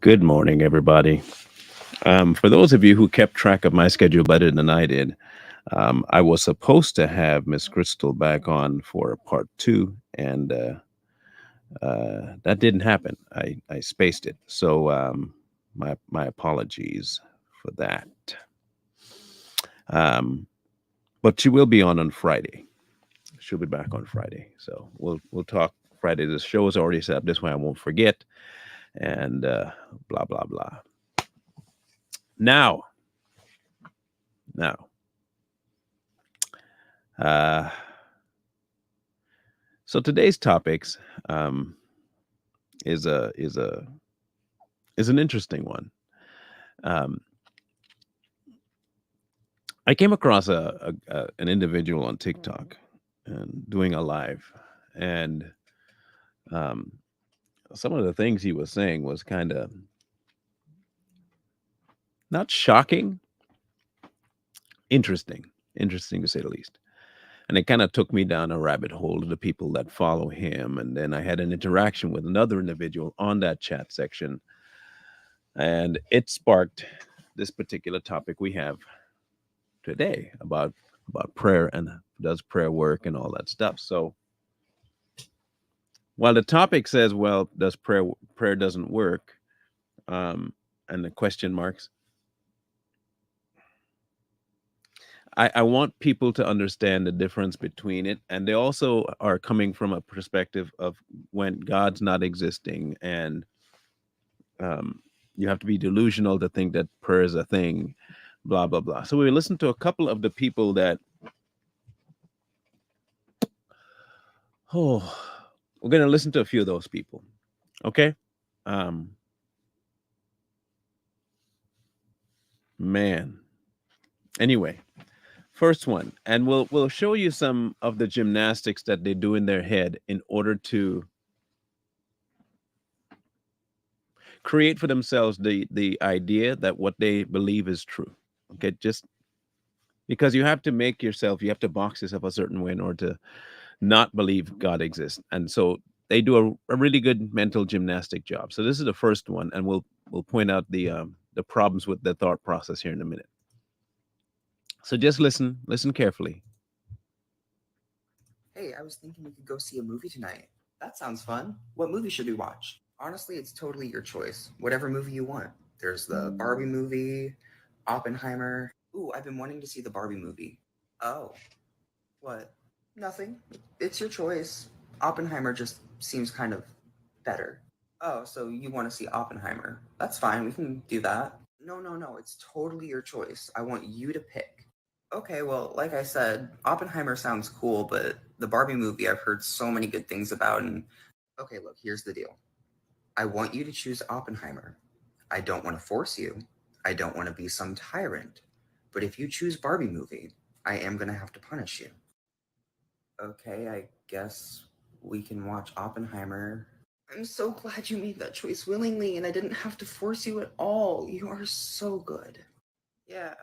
Good morning, everybody. For those of you who kept track of my schedule better than I did, I was supposed to have Miss Crystal back on for part two, and that didn't happen. I spaced it, so my apologies for that. Um, but she will be on Friday. She'll be back on Friday, so we'll talk Friday. The show is already set up this way. I won't forget, and blah blah blah. Now, now. Uh, so today's topics um, is an interesting one. Um, I came across an individual on TikTok and doing a live, and um, some of the things he was saying was kind of not shocking, interesting, interesting to say the least. And it kind of took me down a rabbit hole to the people that follow him, and then I had an interaction with another individual on that chat section, and it sparked this particular topic we have today about prayer and does prayer work and all that stuff. So while the topic says, well, does prayer doesn't work, um, and the question marks, I want people to understand the difference between it, and they also are coming from a perspective of when God's not existing, and um, you have to be delusional to think that prayer is a thing, blah blah blah. So we listened to a couple of the people that, oh, we're going to listen to a few of those people. Okay. Um, man. Anyway, first one, and we'll show you some of the gymnastics that they do in their head in order to create for themselves the idea that what they believe is true. Okay, just because you have to box yourself a certain way in order to not believe God exists, and so they do a really good mental gymnastic job. So this is the first one, and we'll point out the problems with the thought process here in a minute. So just listen carefully. Hey, I was thinking we could go see a movie tonight. That sounds fun. What movie should we watch? Honestly, it's totally your choice. Whatever movie you want. There's the Barbie movie, Oppenheimer. Ooh, I've been wanting to see the Barbie movie. Oh, what? Nothing. It's your choice. Oppenheimer just seems kind of better. Oh, so you want to see Oppenheimer? That's fine. We can do that. No, no, no. It's totally your choice. I want you to pick. Okay, well, like I said, Oppenheimer sounds cool, but the Barbie movie I've heard so many good things about. And okay, look, here's the deal. I want you to choose Oppenheimer. I don't want to force you. I don't want to be some tyrant. But if you choose Barbie movie, I am going to have to punish you. Okay, I guess we can watch Oppenheimer. I'm so glad you made that choice willingly and I didn't have to force you at all. You are so good. Yeah,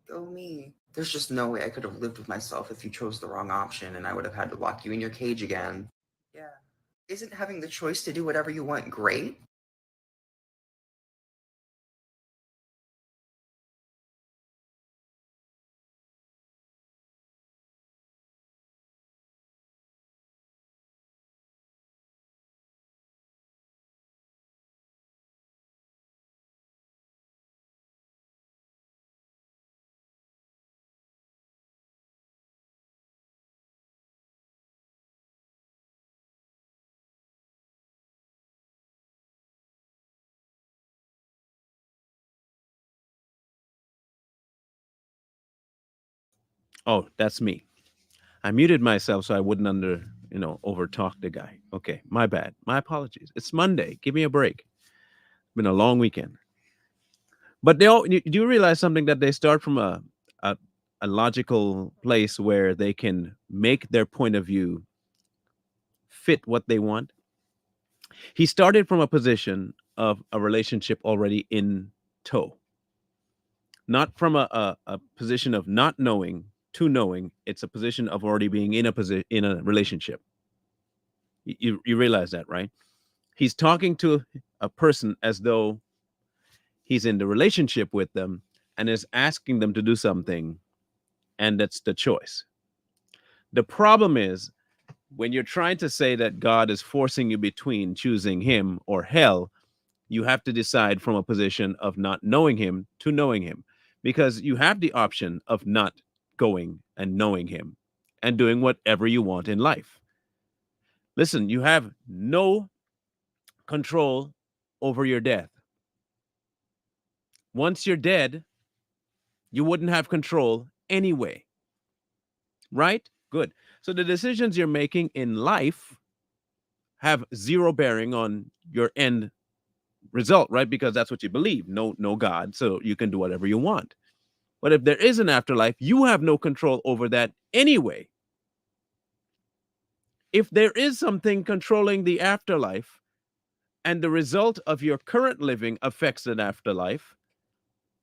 go me. There's just no way I could have lived with myself if you chose the wrong option and I would have had to lock you in your cage again. Yeah. Isn't having the choice to do whatever you want great? Oh, that's me. I muted myself so I wouldn't overtalk the guy. Okay, my bad. My apologies. It's Monday. Give me a break. It's been a long weekend. But do you realize something that they start from a a logical place where they can make their point of view fit what they want? He started from a position of a relationship already in tow, not from a position of not knowing to knowing. It's a position of already being in a relationship. You realize that, right? He's talking to a person as though He's in the relationship with them and is asking them to do something, and that's the choice. The problem is when you're trying to say that God is forcing you between choosing him or hell, you have to decide from a position of not knowing him to knowing him, because you have the option of not going and knowing him and doing whatever you want in life. Listen, you have no control over your death. Once you're dead, you wouldn't have control anyway, right? Good. So the decisions you're making in life have zero bearing on your end result, right? Because that's what you believe. No, no God, so you can do whatever you want. But if there is an afterlife, you have no control over that anyway. If there is something controlling the afterlife and the result of your current living affects an afterlife,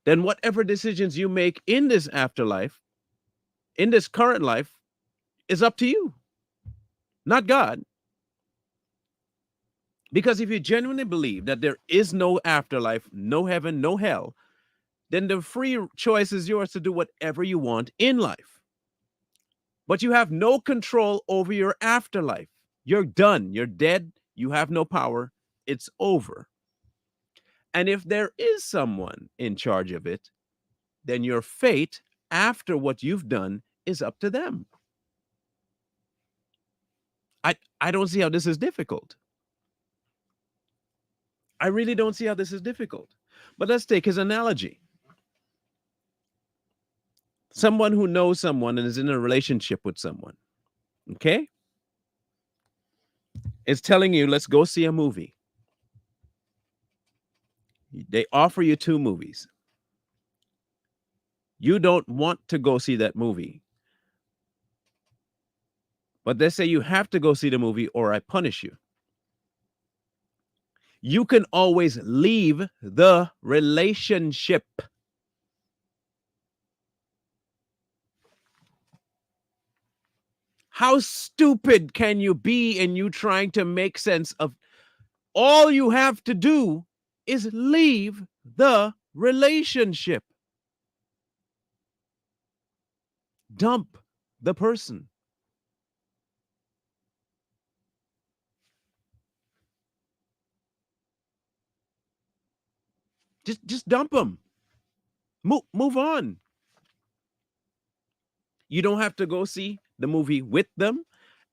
then whatever decisions you make in this afterlife, in this current life, is up to you, not God. Because if you genuinely believe that there is no afterlife, no heaven, no hell, then the free choice is yours to do whatever you want in life. But you have no control over your afterlife. You're done. You're dead. You have no power. It's over. And if there is someone in charge of it, then your fate after what you've done is up to them. I don't see how this is difficult. I really don't see how this is difficult. But let's take his analogy. Someone who knows someone and is in a relationship with someone, okay, is telling you, let's go see a movie. They offer you two movies. You don't want to go see that movie, but they say you have to go see the movie or I punish you. You can always leave the relationship. How stupid can you be in you trying to make sense of all you have to do is leave the relationship? Dump the person. Just dump them. Move on. You don't have to go see the movie with them,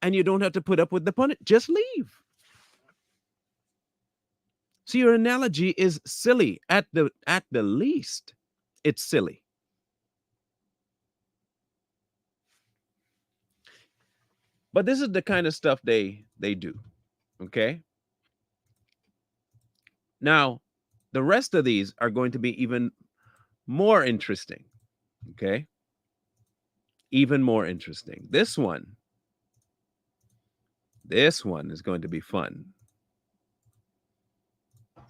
and you don't have to put up with the punishment. Just leave. So your analogy is silly at the least. It's silly. But this is the kind of stuff they do. Okay? Now, the rest of these are going to be even more interesting. Okay? Even more interesting. This one is going to be fun.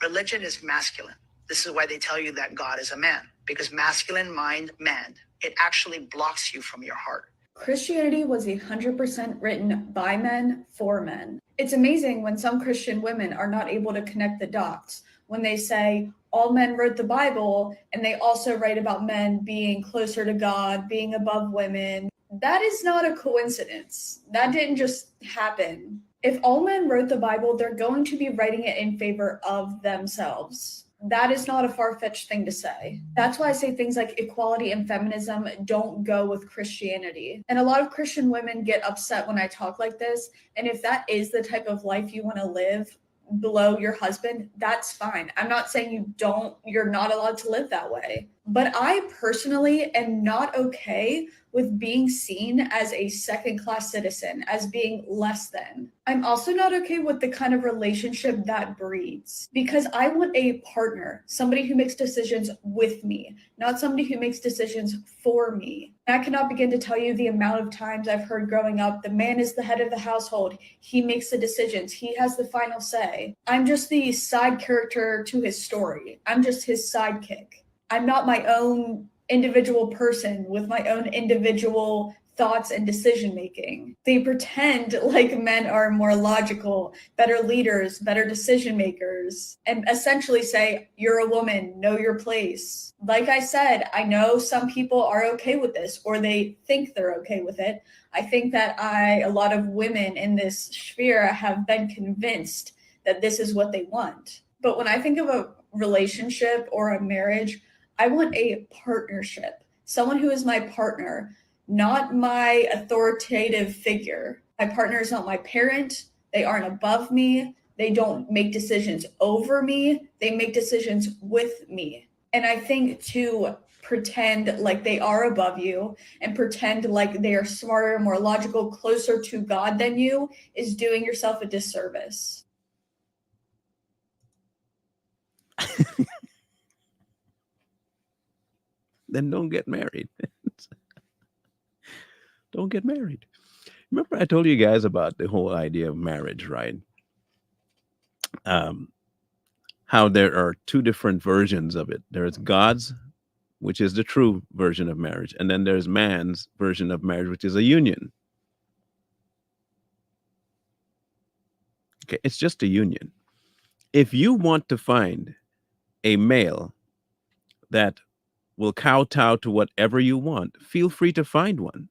Religion is masculine. This is why they tell you that God is a man, because masculine mind, man, it actually blocks you from your heart. Christianity was 100% written by men for men. It's amazing when some Christian women are not able to connect the dots when they say all men wrote the Bible and they also write about men being closer to God, being above women. That is not a coincidence. That didn't just happen. If all men wrote the Bible, they're going to be writing it in favor of themselves. That is not a far-fetched thing to say. That's why I say things like equality and feminism don't go with Christianity. And a lot of Christian women get upset when I talk like this. And if that is the type of life you want to live below your husband, that's fine. I'm not saying you're not allowed to live that way. But I personally am not okay with being seen as a second-class citizen, as being less than. I'm also not okay with the kind of relationship that breeds, because I want a partner, somebody who makes decisions with me, not somebody who makes decisions for me. I cannot begin to tell you the amount of times I've heard growing up, the man is the head of the household, he makes the decisions, he has the final say. I'm just the side character to his story. I'm just his sidekick. I'm not my own individual person with my own individual thoughts and decision making. They pretend like men are more logical, better leaders, better decision makers, and essentially say, you're a woman, know your place. Like I said, I know some people are okay with this, or they think they're okay with it. I think that a lot of women in this sphere have been convinced that this is what they want. But when I think of a relationship or a marriage, I want a partnership, someone who is my partner, not my authoritative figure. My partner is not my parent. They aren't above me. They don't make decisions over me. They make decisions with me. And I think to pretend like they are above you and pretend like they are smarter, more logical, closer to God than you is doing yourself a disservice. Then don't get married. Don't get married. Remember, I told you guys about the whole idea of marriage, right? Um, how there are two different versions of it. There's God's, which is the true version of marriage, and then there's man's version of marriage, which is a union. Okay, it's just a union. If you want to find a male that will kowtow to whatever you want, feel free to find one.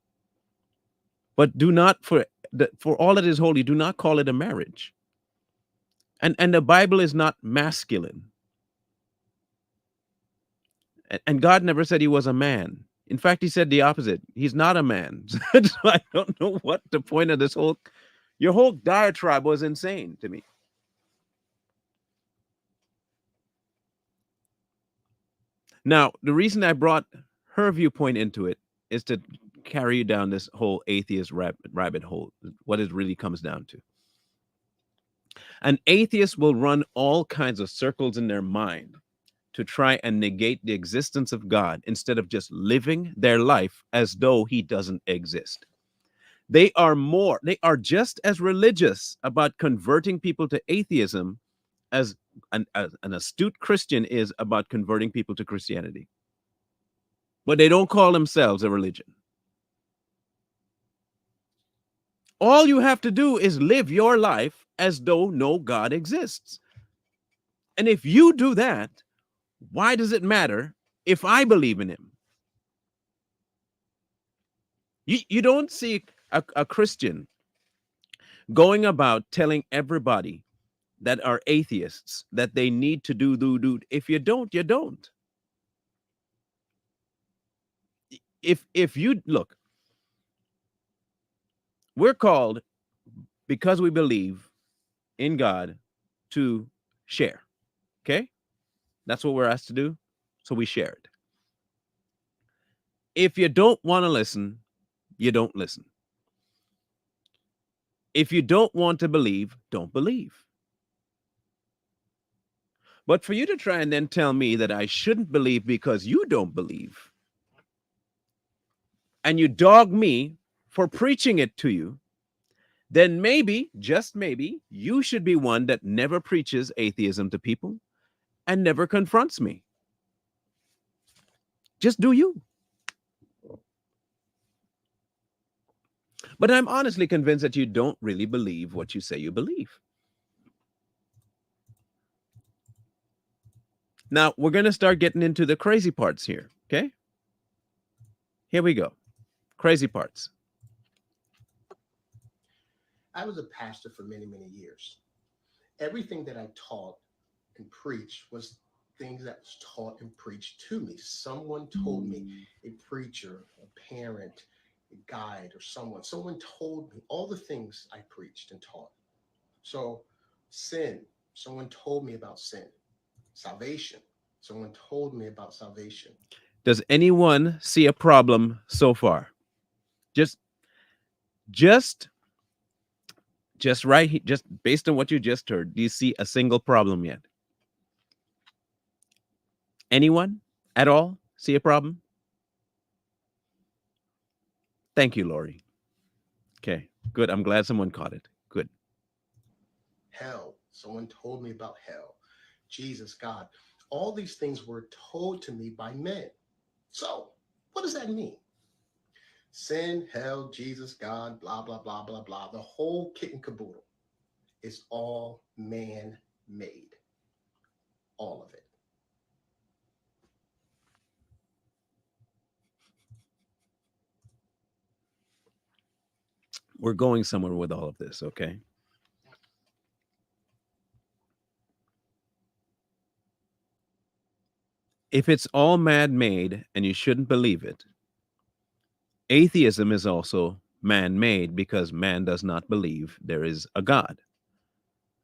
But do not, for all that is holy, do not call it a marriage. And the Bible is not masculine. And God never said he was a man. In fact, he said the opposite. He's not a man. So I don't know what the point of this your whole diatribe was insane to me. Now, the reason I brought her viewpoint into it is to carry you down this whole atheist rabbit hole, what it really comes down to. An atheist will run all kinds of circles in their mind to try and negate the existence of God instead of just living their life as though he doesn't exist. They are just as religious about converting people to atheism as an astute Christian is about converting people to Christianity. But they don't call themselves a religion. All you have to do is live your life as though no God exists. And if you do that, why does it matter if I believe in him? You don't see a Christian going about telling everybody that are atheists that they need to do. If you don't, you don't. If you look, we're called because we believe in God to share. Okay? That's what we're asked to do. So we share it. If you don't want to listen, you don't listen. If you don't want to believe, don't believe. But for you to try and then tell me that I shouldn't believe because you don't believe, and you dog me for preaching it to you, then maybe, just maybe, you should be one that never preaches atheism to people and never confronts me. Just do you. But I'm honestly convinced that you don't really believe what you say you believe. Now, we're going to start getting into the crazy parts here, okay? Here we go. Crazy parts. I was a pastor for many, many years. Everything that I taught and preached was things that was taught and preached to me. Someone told me, a preacher, a parent, a guide, or someone told me all the things I preached and taught. So sin, someone told me about sin. Salvation, someone told me about salvation. Does anyone see a problem so far? Just right, just based on what you just heard, do you see a single problem yet? Anyone at all see a problem? Thank you, Lori. Okay, good. I'm glad someone caught it. Good. Hell, someone told me about hell. Jesus, God, all these things were told to me by men. So, what does that mean? Sin, hell, Jesus, God, blah, blah, blah, blah, blah. The whole kit and caboodle is all man-made. All of it. We're going somewhere with all of this, okay? If it's all man-made and you shouldn't believe it, atheism is also man-made because man does not believe there is a God.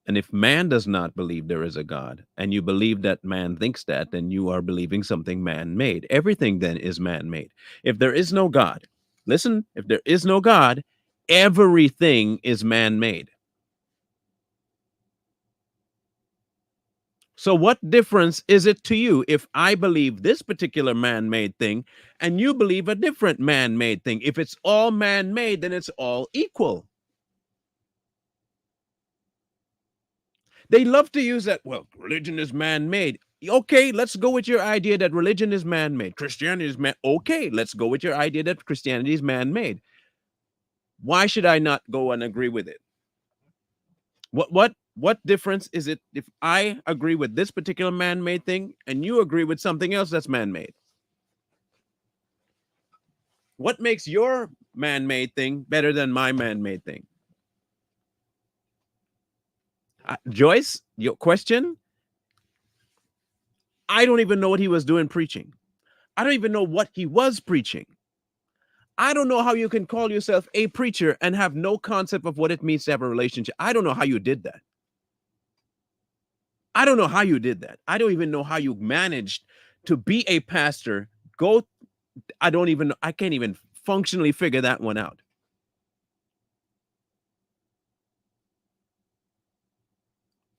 And if man does not believe there is a God, and you believe that man thinks that, then you are believing something man-made. Everything then is man-made. If there is no God, listen, if there is no God, everything is man-made. So what difference is it to you if I believe this particular man-made thing and you believe a different man-made thing? If it's all man-made, then it's all equal. They love to use that, well, religion is man-made. Okay, let's go with your idea that religion is man-made. Christianity is man. Okay, let's go with your idea that Christianity is man-made. Why should I not go and agree with it? What difference is it if I agree with this particular man-made thing and you agree with something else that's man-made? What makes your man-made thing better than my man-made thing? Joyce, your question? I don't even know what he was doing preaching. I don't even know what he was preaching. I don't know how you can call yourself a preacher and have no concept of what it means to have a relationship. I don't know how you did that. I don't know how you did that. I don't even know how you managed to be a pastor. I can't even functionally figure that one out.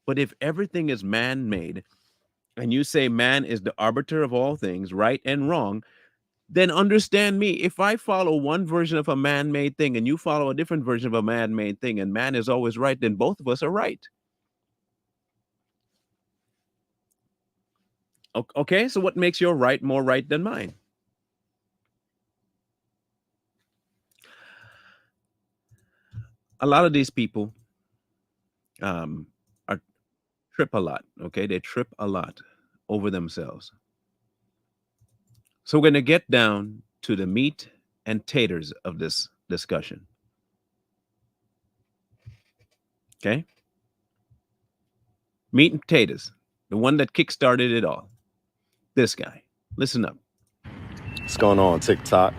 But if everything is man-made, and you say man is the arbiter of all things, right and wrong, then understand me. If I follow one version of a man-made thing and you follow a different version of a man-made thing and man is always right, then both of us are right. Okay, so what makes your right more right than mine? A lot of these people are trip a lot, okay? They trip a lot over themselves. So we're going to get down to the meat and taters of this discussion. Okay? Meat and potatoes, the one that kickstarted it all. This guy. Listen up. What's going on, TikTok?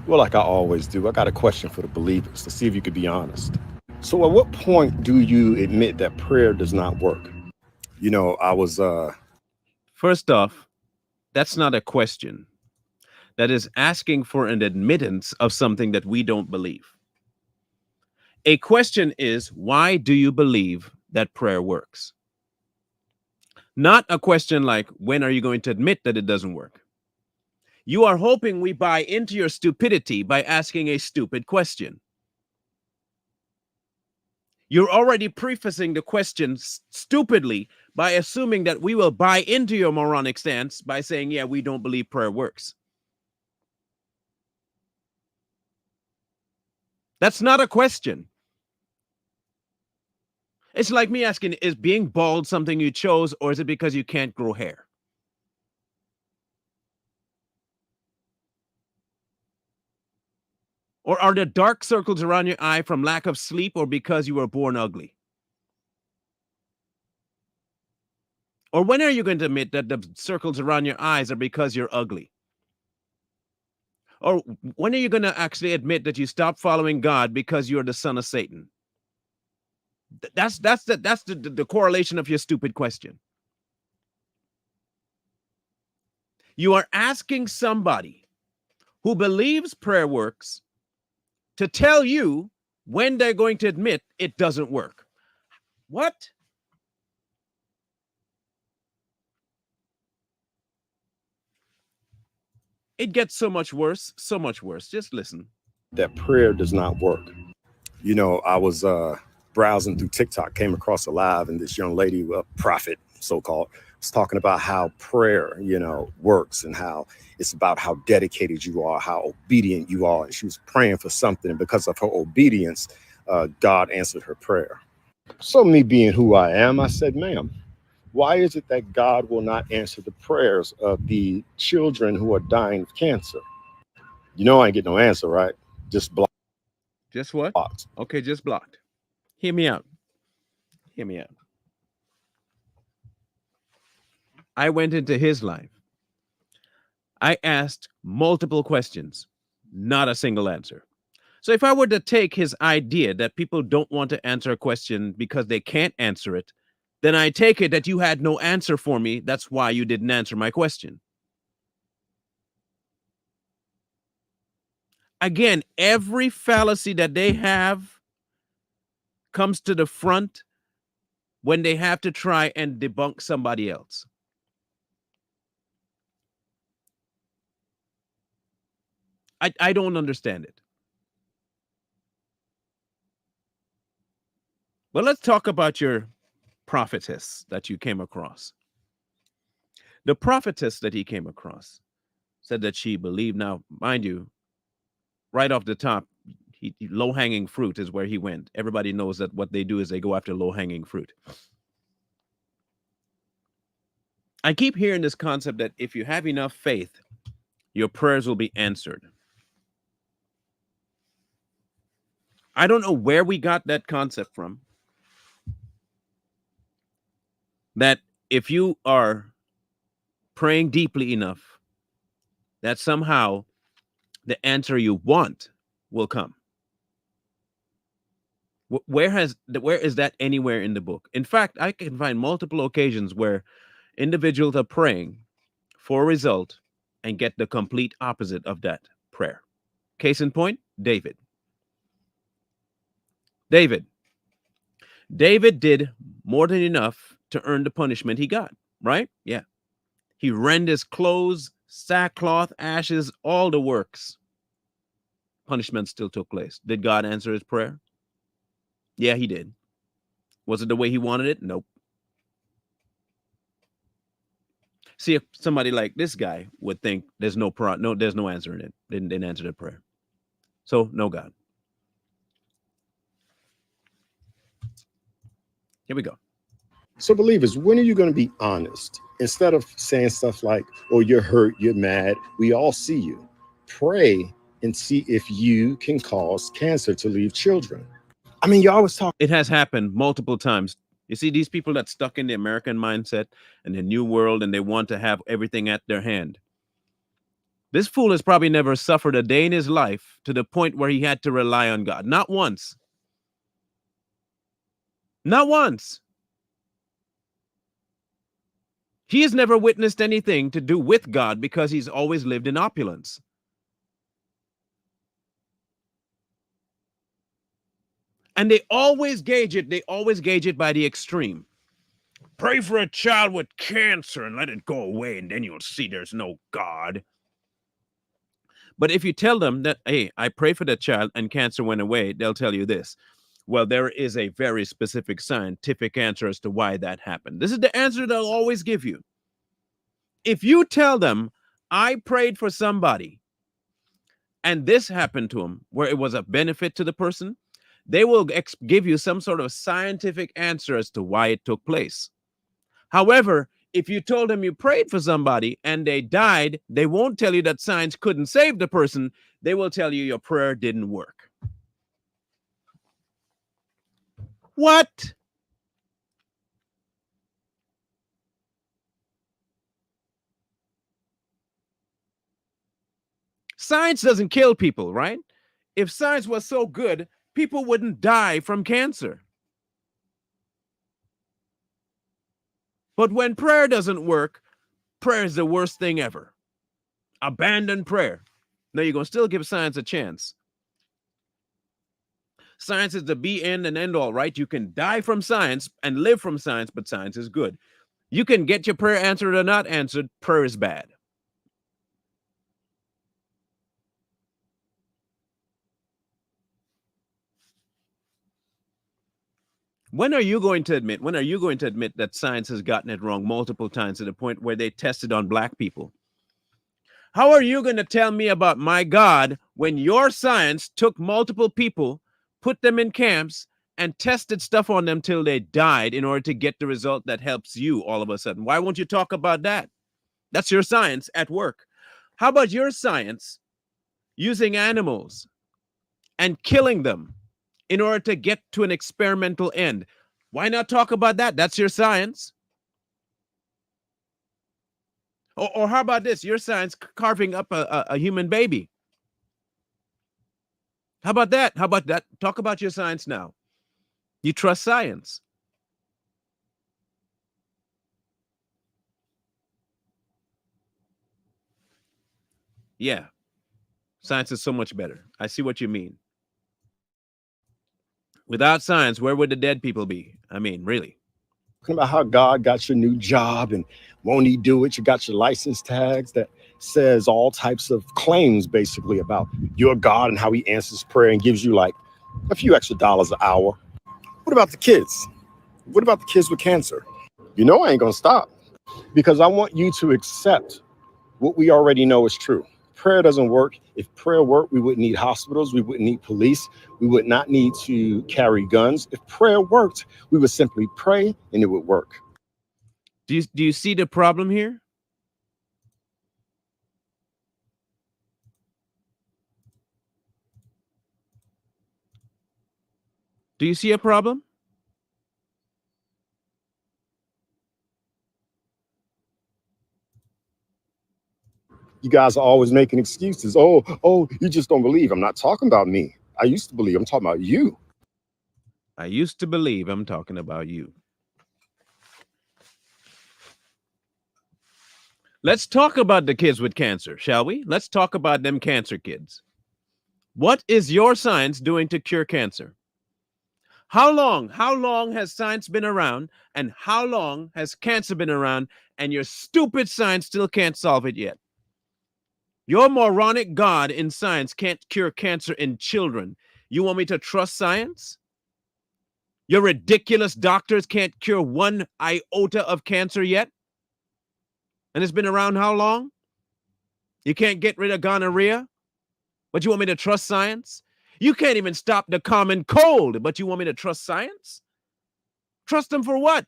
Well, like I always do, I got a question for the believers to see if you could be honest. So at what point do you admit that prayer does not work? You know, I was First off, that's not a question. That is asking for an admittance of something that we don't believe. A question is, why do you believe that prayer works? Not a question like, when are you going to admit that it doesn't work? You are hoping we buy into your stupidity by asking a stupid question. You're already prefacing the question stupidly by assuming that we will buy into your moronic stance by saying, yeah, we don't believe prayer works. That's not a question. It's like me asking, is being bald something you chose, or is it because you can't grow hair? Or are there dark circles around your eye from lack of sleep or because you were born ugly? Or when are you going to admit that the circles around your eyes are because you're ugly? Or when are you going to actually admit that you stopped following God because you're the son of Satan? That's the correlation of your stupid question. You are asking somebody who believes prayer works to tell you when they're going to admit it doesn't work. What? It gets so much worse, so much worse. Just listen. that prayer does not work. You know, I was browsing through TikTok, came across a live, and this young lady, a prophet, so-called, It's talking about how prayer, works and how it's about how dedicated you are, how obedient you are. And she was praying for something. And because of her obedience, God answered her prayer. So, me being who I am, I said, ma'am, why is it that God will not answer the prayers of the children who are dying of cancer? I ain't get no answer, right? Just Just what? blocked. Okay, just blocked. Hear me out. Hear me out. I went into his life. I asked multiple questions, not a single answer. So if I were to take his idea that people don't want to answer a question because they can't answer it, then I take it that you had no answer for me. That's why you didn't answer my question. Again, every fallacy that they have comes to the front when they have to try and debunk somebody else. I don't understand it. But let's talk about your prophetess that you came across. The prophetess that he came across said that she believed. Now, mind you, right off the top, low hanging fruit is where he went. Everybody knows that what they do is they go after low hanging fruit. I keep hearing this concept that if you have enough faith, your prayers will be answered. I don't know where we got that concept from. That if you are praying deeply enough, that somehow the answer you want will come. Where is that anywhere in the book? In fact, I can find multiple occasions where individuals are praying for a result and get the complete opposite of that prayer. Case in point, David. David. David did more than enough to earn the punishment he got, right? Yeah. He rent his clothes, sackcloth, ashes, all the works. Punishment still took place. Did God answer his prayer? Yeah, he did. Was it the way he wanted it? Nope. See, if somebody like this guy would think there's there's no answer in it. Didn't answer the prayer. So no God. Here we go. So, believers, when are you going to be honest? Instead of saying stuff like, oh, you're hurt, you're mad, we all see you. Pray and see if you can cause cancer to leave children. I mean, you always talk. It has happened multiple times. You see, these people that stuck in the American mindset and the new world and they want to have everything at their hand. This fool has probably never suffered a day in his life to the point where he had to rely on God. Not once. Not once. He has never witnessed anything to do with God because he's always lived in opulence. And they always gauge it by the extreme. Pray for a child with cancer and let it go away, and then you'll see there's no God. But if you tell them that, hey, I pray for that child and cancer went away, they'll tell you this. Well, there is a very specific scientific answer as to why that happened. This is the answer they'll always give you. If you tell them, I prayed for somebody and this happened to him where it was a benefit to the person, they will give you some sort of scientific answer as to why it took place. However, if you told them you prayed for somebody and they died, they won't tell you that science couldn't save the person. They will tell you your prayer didn't work. What? Science doesn't kill people, right? If science was so good, people wouldn't die from cancer. But when prayer doesn't work, prayer is the worst thing ever. Abandon prayer. Now, you're going to still give science a chance. Science is the be end and end all, right? You can die from science and live from science, but science is good. You can get your prayer answered or not answered. Prayer is bad. When are you going to admit that science has gotten it wrong multiple times to the point where they tested on black people? How are you going to tell me about my God when your science took multiple people, put them in camps, and tested stuff on them till they died in order to get the result that helps you all of a sudden? Why won't you talk about that? That's your science at work. How about your science using animals and killing them in order to get to an experimental end? Why not talk about that? That's your science. Or how about this? Your science carving up a human baby. How about that? How about that? Talk about your science now. You trust science. Yeah, science is so much better. I see what you mean. Without science, where would the dead people be? I mean, really. Talking about how God got your new job and won't he do it? You got your license tags that says all types of claims basically about your God and how he answers prayer and gives you like a few extra dollars an hour. What about the kids? What about the kids with cancer? You know I ain't gonna stop because I want you to accept what we already know is true. Prayer doesn't work. If prayer worked, we wouldn't need hospitals. We wouldn't need police. We would not need to carry guns. If prayer worked, we would simply pray and it would work. Do you see the problem here? Do you see a problem? You guys are always making excuses. Oh, you just don't believe. I'm not talking about me. I used to believe. I'm talking about you. I used to believe. I'm talking about you. Let's talk about the kids with cancer, shall we? Let's talk about them cancer kids. What is your science doing to cure cancer? How long has science been around, and how long has cancer been around, and your stupid science still can't solve it yet? Your moronic God in science can't cure cancer in children. You want me to trust science? Your ridiculous doctors can't cure one iota of cancer yet? And it's been around how long? You can't get rid of gonorrhea, but you want me to trust science? You can't even stop the common cold, but you want me to trust science? Trust them for what?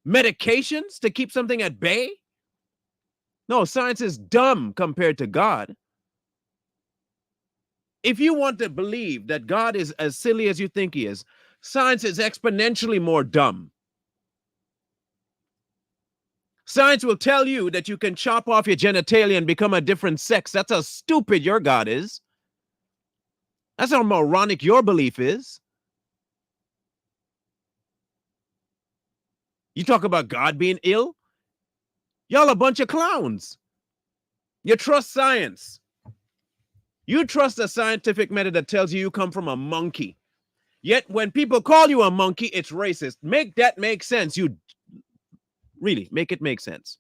Medications to keep something at bay? No, science is dumb compared to God. If you want to believe that God is as silly as you think he is, science is exponentially more dumb. Science will tell you that you can chop off your genitalia and become a different sex. That's how stupid your God is. That's how moronic your belief is. You talk about God being ill? Y'all a bunch of clowns. You trust science. You trust a scientific method that tells you come from a monkey. Yet when people call you a monkey, it's racist. Make that make sense. You really make it make sense.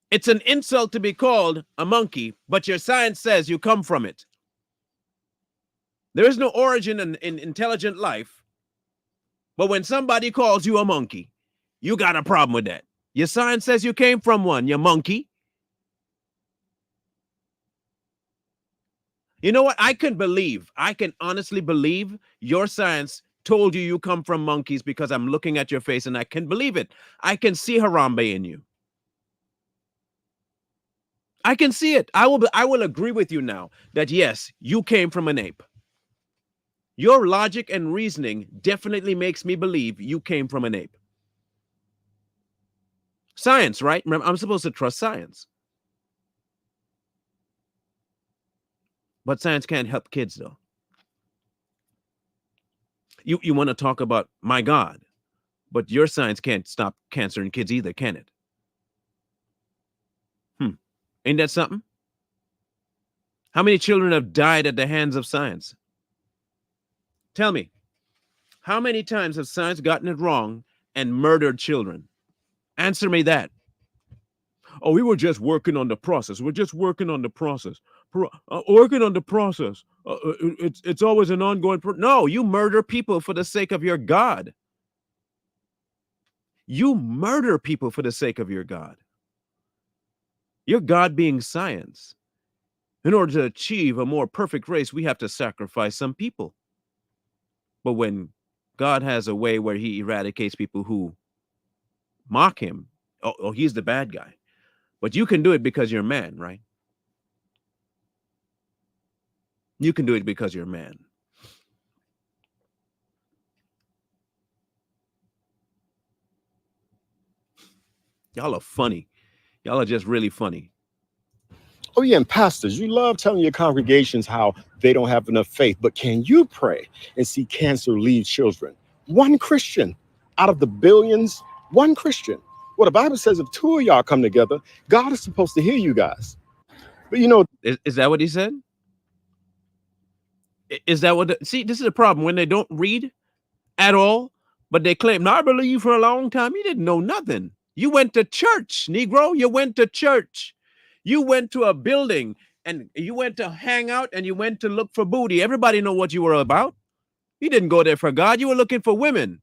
It's an insult to be called a monkey, but your science says you come from it. There is no origin in intelligent life. But when somebody calls you a monkey, you got a problem with that. Your science says you came from one, you monkey. You know what? I can honestly believe your science told you come from monkeys because I'm looking at your face and I can believe it. I can see Harambe in you. I can see it. I will agree with you now that yes, you came from an ape. Your logic and reasoning definitely makes me believe you came from an ape. Science, right? Remember, I'm supposed to trust science. But science can't help kids, though. You want to talk about my God, but your science can't stop cancer in kids either, can it? Ain't that something? How many children have died at the hands of science? Tell me, how many times have science gotten it wrong and murdered children? Answer me that. Oh, we were just working on the process. We're just working on the process. working on the process. It's always an ongoing. No, you murder people for the sake of your God. You murder people for the sake of your God. Your God being science. In order to achieve a more perfect race, we have to sacrifice some people. But when God has a way where he eradicates people who mock him, oh, he's the bad guy. But you can do it because you're a man, right? You can do it because you're a man. Y'all are funny. Y'all are just really funny. Oh, yeah, and pastors, you love telling your congregations how they don't have enough faith, but can you pray and see cancer leave children? One Christian out of the billions, one Christian. Well, the Bible says if two of y'all come together, God is supposed to hear you guys. But you know, is that what he said? Is that what? See, this is a problem when they don't read at all, but they claim, "No, I believe for a long time." You didn't know nothing. You went to church, Negro. You went to church. You went to a building and you went to hang out and you went to look for booty. Everybody know what you were about. You didn't go there for God. You were looking for women,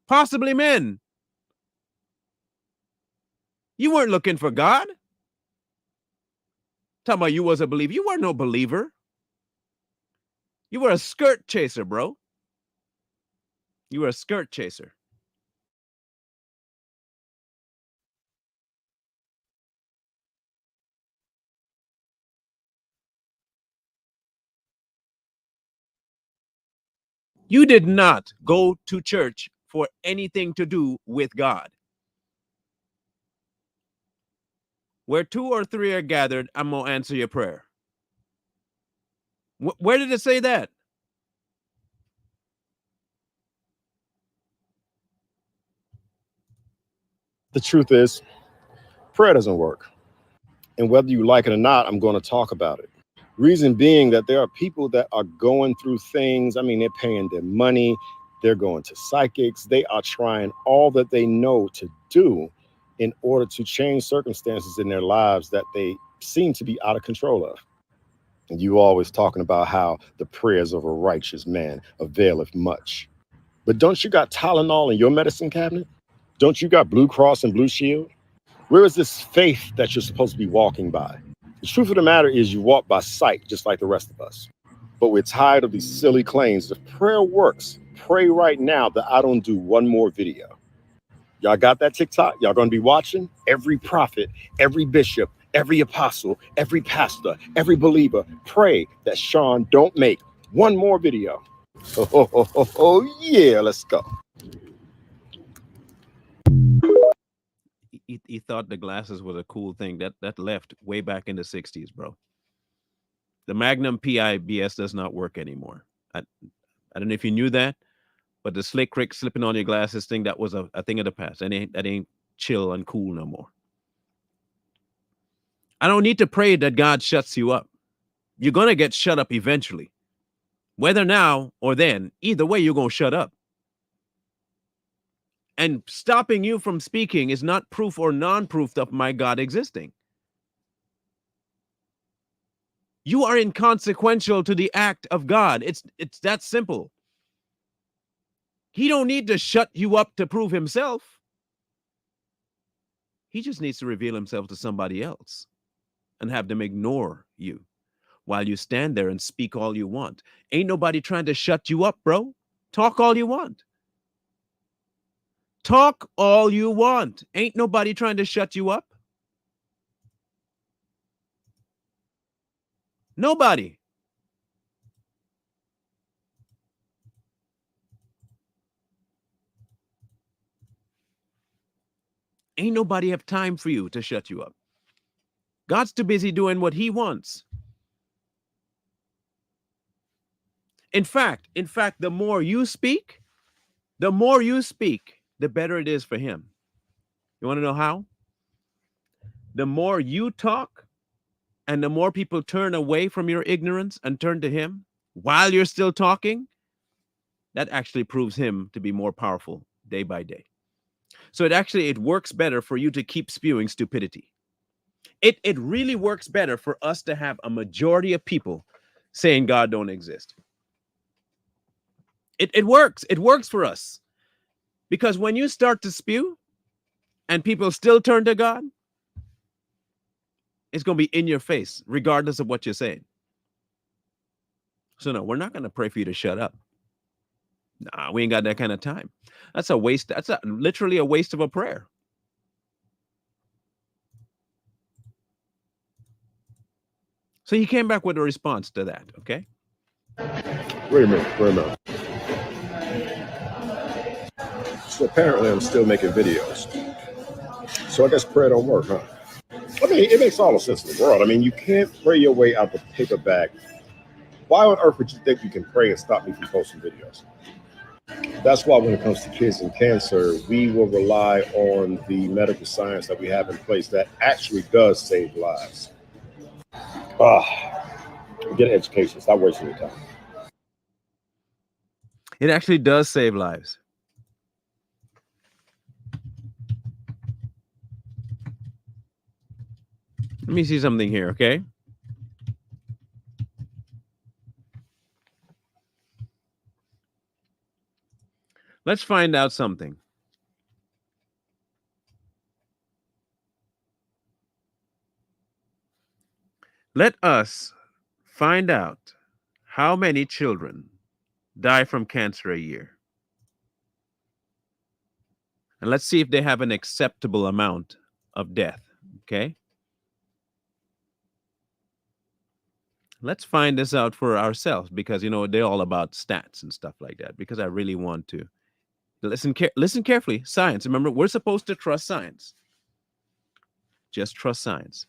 possibly men. You weren't looking for God. Talking about you was a believer. You weren't no believer. You were a skirt chaser, bro. You were a skirt chaser. You did not go to church for anything to do with God. Where two or three are gathered, I'm going to answer your prayer. Where did it say that? the truth is, prayer doesn't work. And whether you like it or not, I'm going to talk about it. Reason being that there are people that are going through things. I mean, they're paying their money, they're going to psychics, they are trying all that they know to do in order to change circumstances in their lives that they seem to be out of control of. And you always talking about how the prayers of a righteous man availeth much. But don't you got Tylenol in your medicine cabinet? Don't you got Blue Cross and Blue Shield? Where is this faith that you're supposed to be walking by? The truth of the matter is you walk by sight just like the rest of us. But we're tired of these silly claims. If prayer works, pray right now that I don't do one more video. Y'all got that TikTok? Y'all gonna be watching? Every prophet, every bishop, every apostle, every pastor, every believer, pray that Sean don't make one more video. Oh yeah, let's go. He thought the glasses was a cool thing. That left way back in the 60s, bro. The Magnum PI BS does not work anymore. I don't know if you knew that, but the slick Rick slipping on your glasses thing, that was a thing of the past. That ain't chill and cool no more. I don't need to pray that God shuts you up. You're going to get shut up eventually. Whether now or then, either way, you're going to shut up. And stopping you from speaking is not proof or non-proof of my God existing. You are inconsequential to the act of God. It's that simple. He don't need to shut you up to prove himself. He just needs to reveal himself to somebody else and have them ignore you while you stand there and speak all you want. Ain't nobody trying to shut you up, bro. Talk all you want. Talk all you want. Ain't nobody trying to shut you up. Nobody. Ain't nobody have time for you to shut you up. God's too busy doing what he wants. In fact, the more you speak, the better it is for him. You want to know how? The more you talk and the more people turn away from your ignorance and turn to him while you're still talking, that actually proves him to be more powerful day by day. So it works better for you to keep spewing stupidity. It really works better for us to have a majority of people saying God don't exist. It works. It works for us. Because when you start to spew and people still turn to God, it's going to be in your face, regardless of what you're saying. So no, we're not going to pray for you to shut up. Nah, we ain't got that kind of time. That's a waste. That's literally a waste of a prayer. So he came back with a response to that, okay? Wait a minute, wait a minute. So apparently I'm still making videos. So I guess prayer don't work, huh? I mean, it makes all the sense in the world. I mean, you can't pray your way out the paper bag. Why on earth would you think you can pray and stop me from posting videos? That's why when it comes to kids and cancer, we will rely on the medical science that we have in place that actually does save lives. Get an education. Stop wasting your time. It actually does save lives. Let me see something here, okay? Let's find out something. Let us find out how many children die from cancer a year. And let's see if they have an acceptable amount of death, okay? Let's find this out for ourselves because, you know, they're all about stats and stuff like that because I really want to. Listen carefully. Science. Remember, we're supposed to trust science. Just trust science.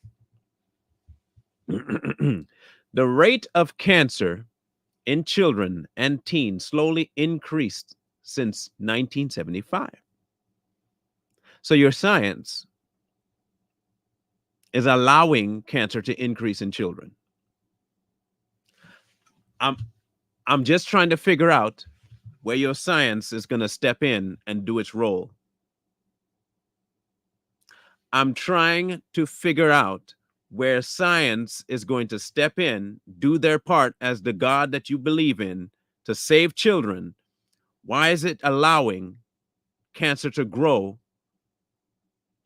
The rate of cancer in children and teens slowly increased since 1975. So your science is allowing cancer to increase in children. I'm just trying to figure out where your science is going to step in and do its role. I'm trying to figure out where science is going to step in, do their part as the God that you believe in to save children. Why is it allowing cancer to grow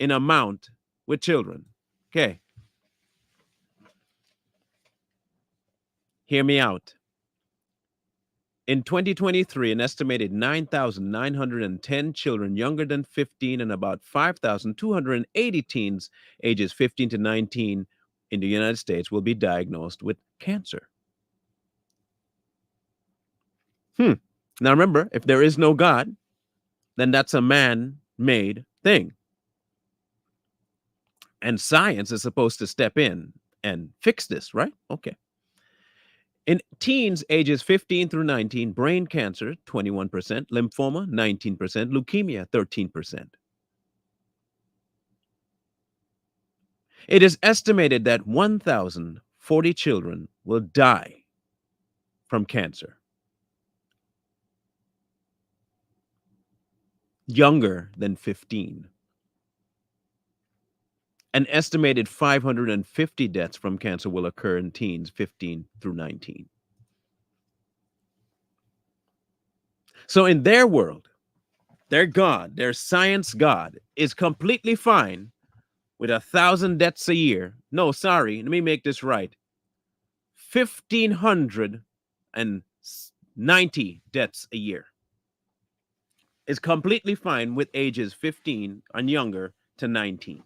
in amount with children? Okay. Hear me out. In 2023, an estimated 9,910 children younger than 15 and about 5,280 teens ages 15 to 19 in the United States will be diagnosed with cancer. Now remember, if there is no God, then that's a man-made thing. And science is supposed to step in and fix this, right? Okay. In teens ages 15 through 19, brain cancer, 21%, lymphoma, 19%, leukemia, 13%. It is estimated that 1,040 children will die from cancer younger than 15. An estimated 550 deaths from cancer will occur in teens 15 through 19. So in their world, their God, their science God, is completely fine with 1,000 deaths a year. No, sorry, let me make this right. 1,590 deaths a year is completely fine with ages 15 and younger to 19.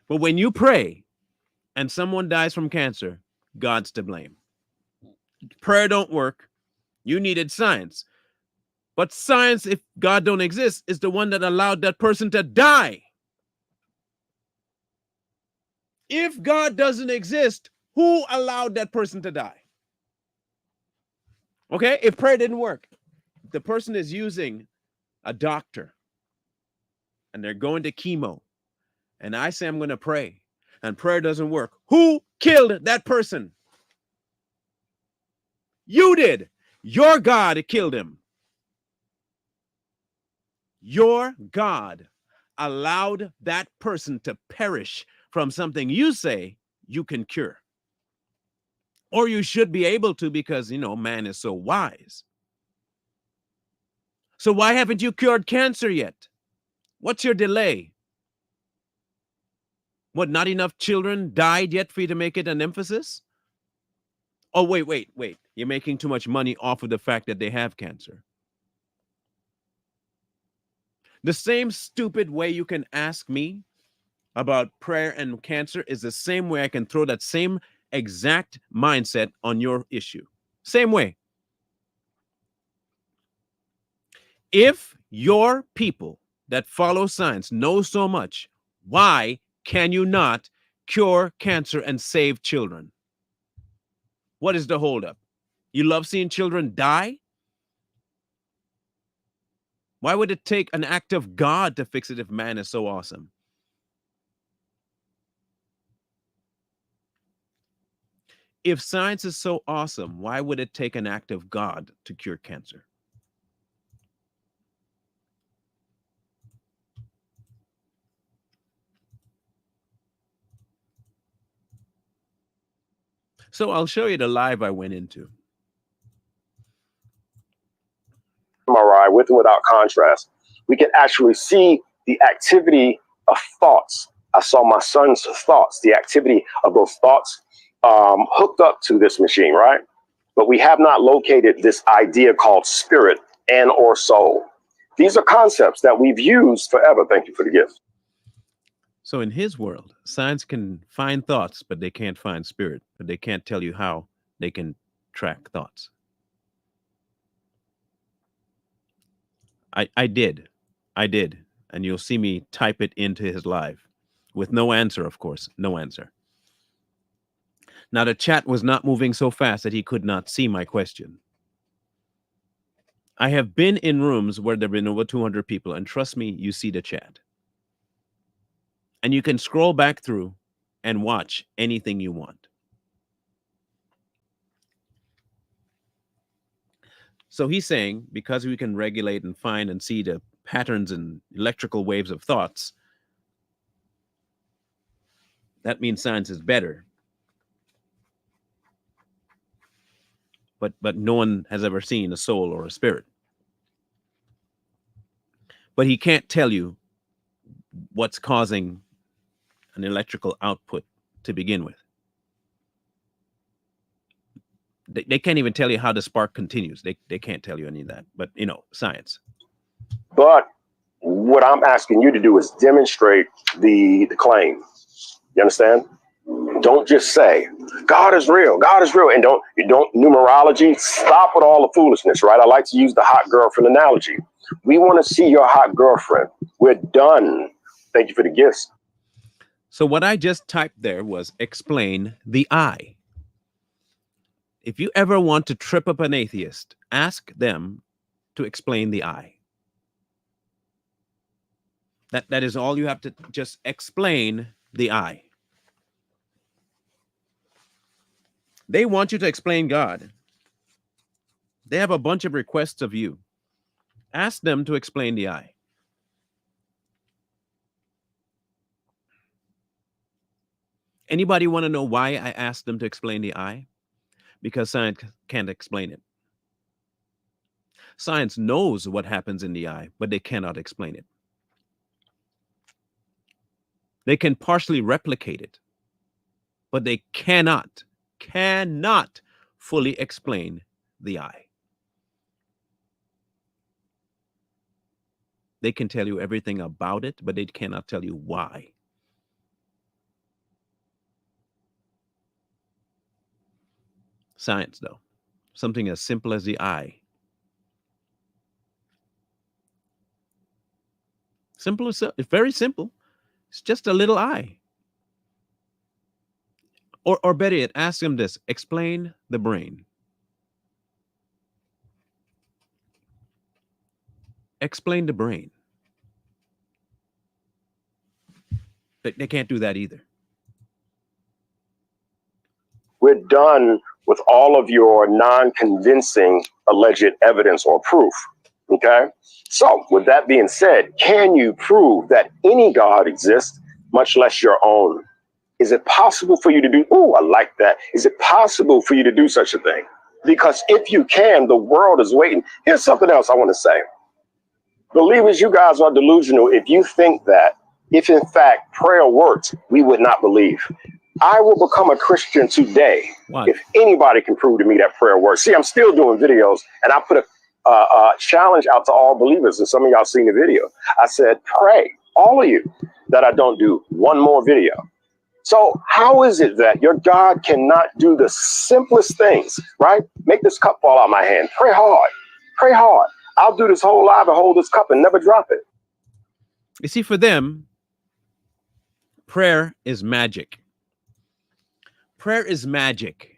But when you pray and someone dies from cancer, God's to blame. Prayer don't work. You needed science. But science, if God don't exist, is the one that allowed that person to die. If God doesn't exist, who allowed that person to die? Okay, if prayer didn't work, the person is using a doctor and they're going to chemo, and I say I'm going to pray, and prayer doesn't work. Who killed that person? You did. Your God killed him. Your God allowed that person to perish from something you say you can cure. Or you should be able to, because, man is so wise. So why haven't you cured cancer yet? What's your delay? What, not enough children died yet for you to make it an emphasis? Oh, wait. You're making too much money off of the fact that they have cancer. The same stupid way you can ask me about prayer and cancer is the same way I can throw that same exact mindset on your issue. Same way. If your people that follow science know so much, why can you not cure cancer and save children? What is the holdup? You love seeing children die? Why would it take an act of God to fix it if man is so awesome? If science is so awesome, why would it take an act of God to cure cancer? So I'll show you the live I went into. MRI, with and without contrast, we can actually see the activity of thoughts. I saw my son's thoughts, the activity of those thoughts hooked up to this machine, right? But we have not located this idea called spirit and or soul. These are concepts that we've used forever. Thank you for the gift. So in his world, science can find thoughts, but they can't find spirit. But they can't tell you how they can track thoughts. I did. And you'll see me type it into his live with no answer, of course, no answer. Now, the chat was not moving so fast that he could not see my question. I have been in rooms where there have been over 200 people, and trust me, you see the chat. And you can scroll back through and watch anything you want. So he's saying, because we can regulate and find and see the patterns and electrical waves of thoughts, that means science is better. But no one has ever seen a soul or a spirit. But he can't tell you what's causing an electrical output to begin with. They can't even tell you how the spark continues. They can't tell you any of that. But, science. But what I'm asking you to do is demonstrate the claim. You understand? Don't just say God is real, and don't numerology. Stop with all the foolishness, right? I like to use the hot girlfriend analogy. We want to see your hot girlfriend. We're done. Thank you for the gifts. So what I just typed there was explain the I. If you ever want to trip up an atheist, ask them to explain the I. That is all you have to just explain the I. They want you to explain God. They have a bunch of requests of you. Ask them to explain the I. Anybody want to know why I asked them to explain the I? Because science can't explain it. Science knows what happens in the eye, but they cannot explain it. They can partially replicate it, but they cannot fully explain the eye. They can tell you everything about it, but they cannot tell you why. Science, though, something as simple as the eye. Simple as it's very simple. It's just a little eye. Or better yet, ask them this: explain the brain. Explain the brain. They can't do that either. We're done with all of your non-convincing alleged evidence or proof. Okay. So with that being said, can you prove that any God exists, much less your own? Is it possible for you to do? Oh, I like that. Is it possible for you to do such a thing? Because if you can, the world is waiting. Here's something else I want to say. Believers, you guys are delusional if you think that if in fact prayer works, we would not believe. I will become a Christian today if anybody can prove to me that prayer works. See, I'm still doing videos, and I put a challenge out to all believers, and some of y'all seen the video. I said, pray, all of you, that I don't do one more video. So how is it that your God cannot do the simplest things, right? Make this cup fall out of my hand. Pray hard. Pray hard. I'll do this whole live and hold this cup and never drop it. You see, for them, prayer is magic. Prayer is magic.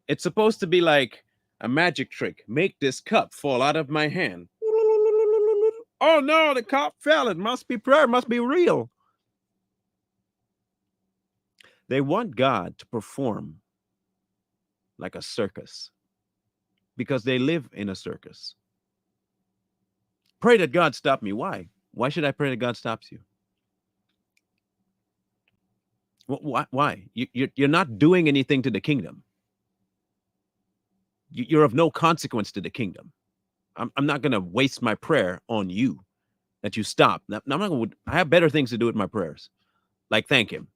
It's supposed to be like a magic trick. Make this cup fall out of my hand. Oh no, the cup fell. It must be prayer. It must be real. They want God to perform like a circus because they live in a circus. Pray that God stop me. Why? Why should I pray that God stops you? Why? You're not doing anything to the kingdom. You're of no consequence to the kingdom. I'm not going to waste my prayer on you that you stop. I'm not going to. I have better things to do with my prayers, like thank him.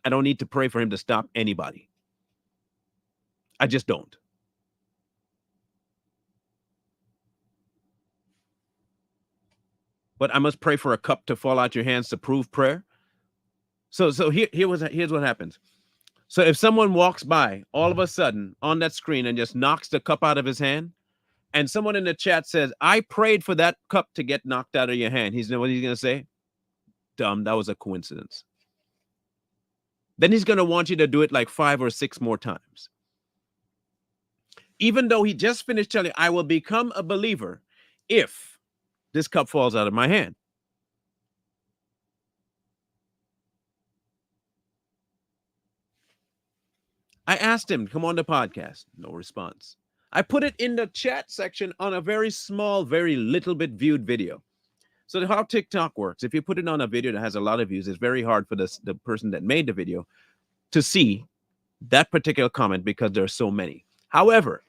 I don't need to pray for him to stop anybody. I just don't. But I must pray for a cup to fall out your hands to prove prayer. So here's what happens. So if someone walks by all of a sudden on that screen and just knocks the cup out of his hand, and someone in the chat says, I prayed for that cup to get knocked out of your hand, what he's going to say? Dumb, that was a coincidence. Then he's going to want you to do it like 5 or 6 more times. Even though he just finished telling you, I will become a believer if this cup falls out of my hand. I asked him to come on the podcast. No response. I put it in the chat section on a very small, very little bit viewed video. So how TikTok works, if you put it on a video that has a lot of views, it's very hard for the person that made the video to see that particular comment because there are so many. However,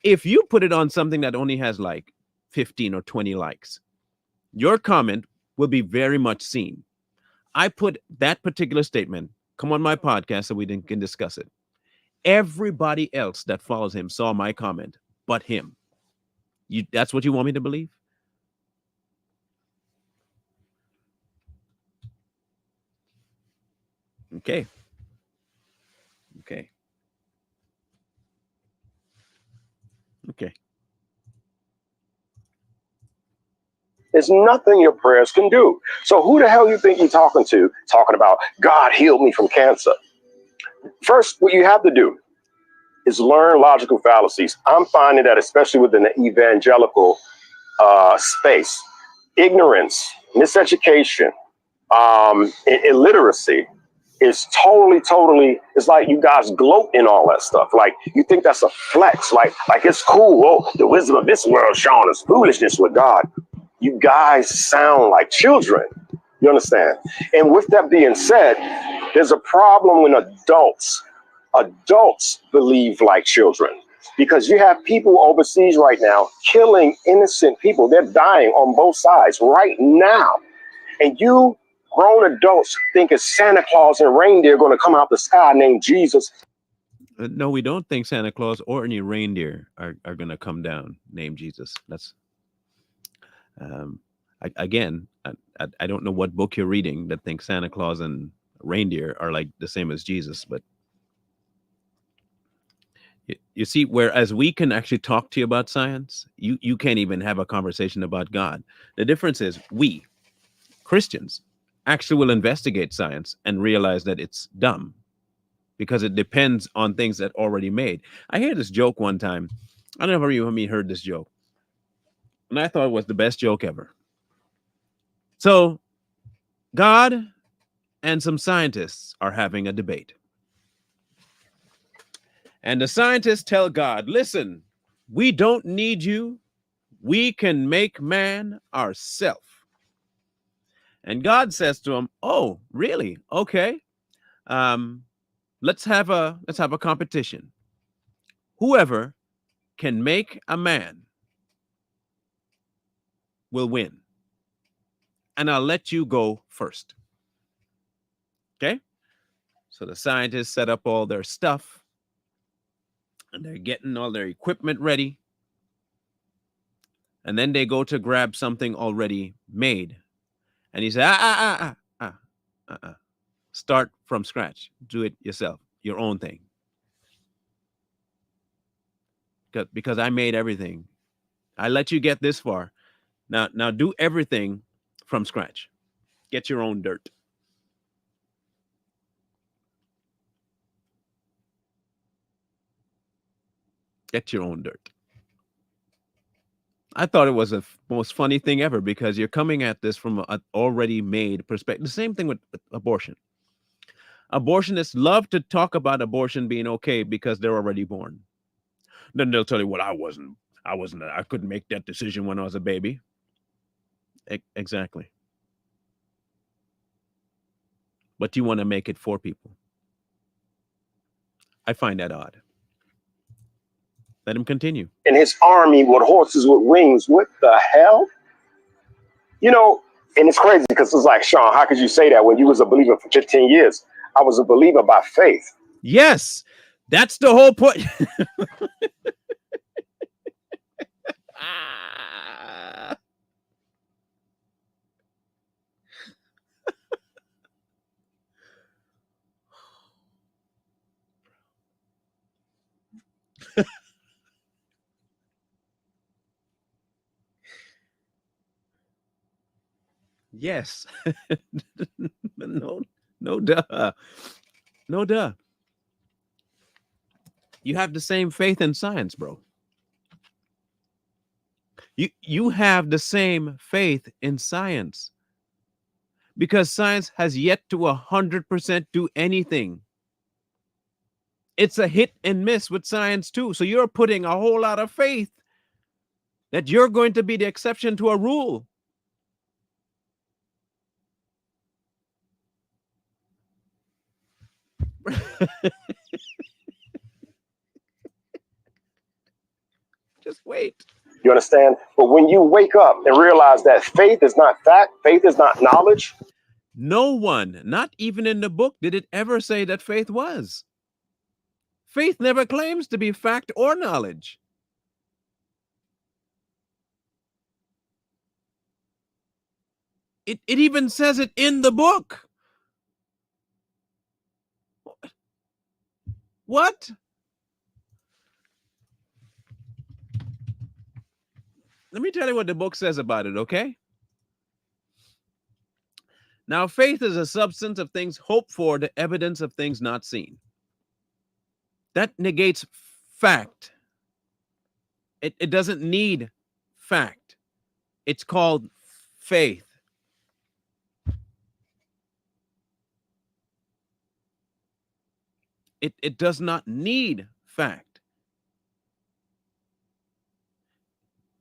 if you put it on something that only has like 15 or 20 likes, your comment will be very much seen. I put that particular statement, come on my podcast so we can discuss it. Everybody else that follows him saw my comment, but him. That's what you want me to believe? Okay. Okay. Okay. There's nothing your prayers can do. So who the hell you think you're talking to, talking about God healed me from cancer? First, what you have to do is learn logical fallacies. I'm finding that especially within the evangelical space, ignorance, miseducation, illiteracy is totally, it's like you guys gloat in all that stuff. Like you think that's a flex, like it's cool. Oh, the wisdom of this world showing us foolishness with God. You guys sound like children. You understand? And with that being said, there's a problem when adults believe like children, because you have people overseas right now killing innocent people. They're dying on both sides right now. And you grown adults think it's Santa Claus and reindeer going to come out the sky named Jesus. No, we don't think Santa Claus or any reindeer are going to come down named Jesus. That's I don't know what book you're reading that thinks Santa Claus and reindeer are like the same as Jesus, but you see, whereas we can actually talk to you about science, you can't even have a conversation about God. The difference is we, Christians, actually will investigate science and realize that it's dumb because it depends on things that already made. I heard this joke one time. I don't know if you heard this joke, and I thought it was the best joke ever. So God and some scientists are having a debate. And the scientists tell God, listen, we don't need you We can make man ourself. And God says to him, "Oh, really? Okay. Um, let's have a competition. Whoever can make a man will win. And I'll let you go first." Okay? So the scientists set up all their stuff and they're getting all their equipment ready. And then they go to grab something already made. And he said, start from scratch. Do it yourself, your own thing. Because I made everything. I let you get this far. Now do everything from scratch. Get your own dirt. Get your own dirt. I thought it was the most funny thing ever because you're coming at this from an already made perspective. The same thing with abortion. Abortionists love to talk about abortion being okay because they're already born. Then they'll tell you, "Well, I couldn't make that decision when I was a baby." Exactly. But you want to make it for people. I find that odd. Let him continue. In his army with horses with wings. What the hell? You know, and it's crazy because it's like, Sean, how could you say that when you was a believer for 15 years? I was a believer by faith. Yes, that's the whole point. Yes. No duh. No duh. You have the same faith in science, bro. You have the same faith in science because science has yet to 100% do anything. It's a hit and miss with science too. So you're putting a whole lot of faith that you're going to be the exception to a rule. Just wait. You understand? But when you wake up and realize that faith is not fact, faith is not knowledge. No one, not even in the book, did it ever say that faith was. Faith never claims to be fact or knowledge. It even says it in the book. What? Let me tell you what the book says about it, okay? Now, faith is a substance of things hoped for, the evidence of things not seen. That negates fact. It doesn't need fact. It's called faith. It does not need fact.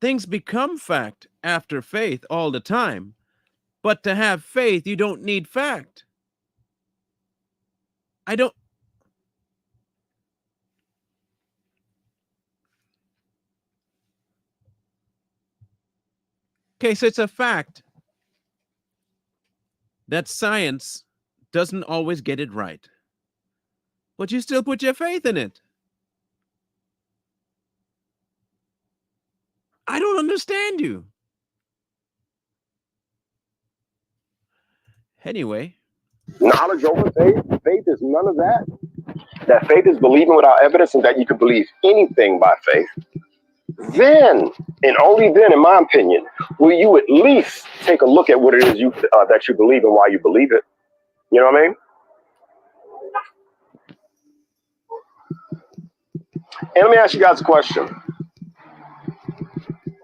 Things become fact after faith all the time. But to have faith, you don't need fact. I don't. Okay, so it's a fact that science doesn't always get it right. But you still put your faith in it. I don't understand you. Anyway. Knowledge over faith. Faith is none of that. That faith is believing without evidence and that you can believe anything by faith. Then, and only then, in my opinion, will you at least take a look at what it is that you believe and why you believe it. You know what I mean? And let me ask you guys a question.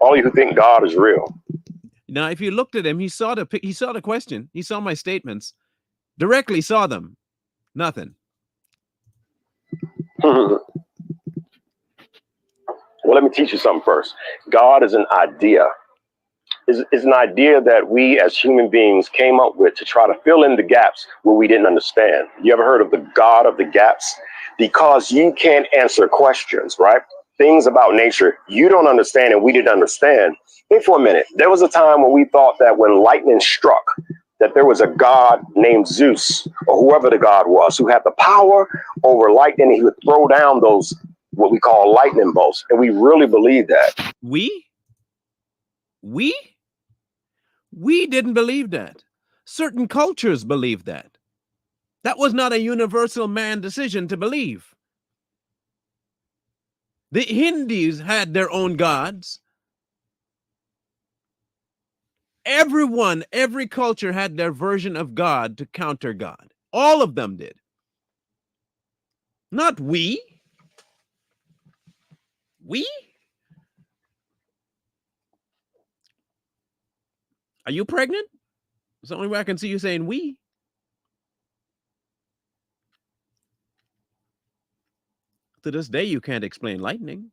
All of you who think God is real. Now, if you looked at him, he saw the question. He saw my statements. Directly saw them. Nothing. Well, let me teach you something first. God is an idea. Is an idea that we as human beings came up with to try to fill in the gaps where we didn't understand. You ever heard of the God of the gaps? Because you can't answer questions, right? Things about nature you don't understand and we didn't understand. Think for a minute. There was a time when we thought that when lightning struck, that there was a god named Zeus or whoever the god was who had the power over lightning. He would throw down those what we call lightning bolts. And we really believe that. We didn't believe that. Certain cultures believed that. That was not a universal man decision to believe. The Hindus had their own gods. Everyone, every culture had their version of God to counter God. All of them did. Not we. We? Are you pregnant? It's the only way I can see you saying we. To this day, you can't explain lightning.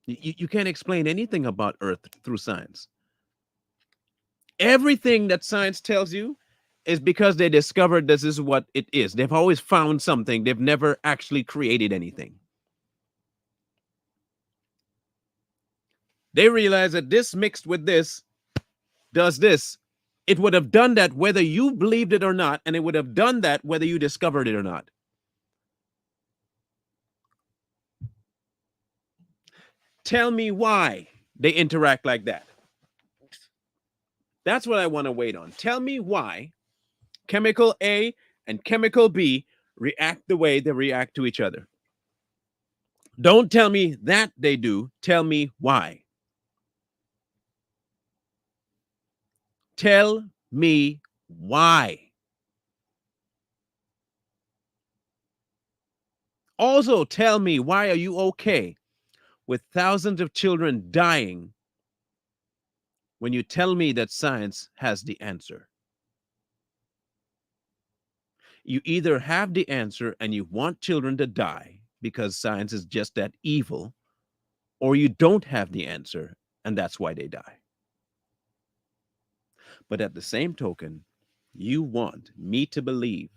You can't explain anything about Earth through science. Everything that science tells you is because they discovered this is what it is. They've always found something. They've never actually created anything. They realize that this mixed with this does this. It would have done that whether you believed it or not, and it would have done that whether you discovered it or not. Tell me why they interact like that. That's what I want to wait on. Tell me why chemical A and chemical B react the way they react to each other. Don't tell me that they do. Tell me why. Tell me why. Also, tell me, why are you okay with thousands of children dying when you tell me that science has the answer? You either have the answer and you want children to die because science is just that evil, or you don't have the answer and that's why they die. But at the same token, you want me to believe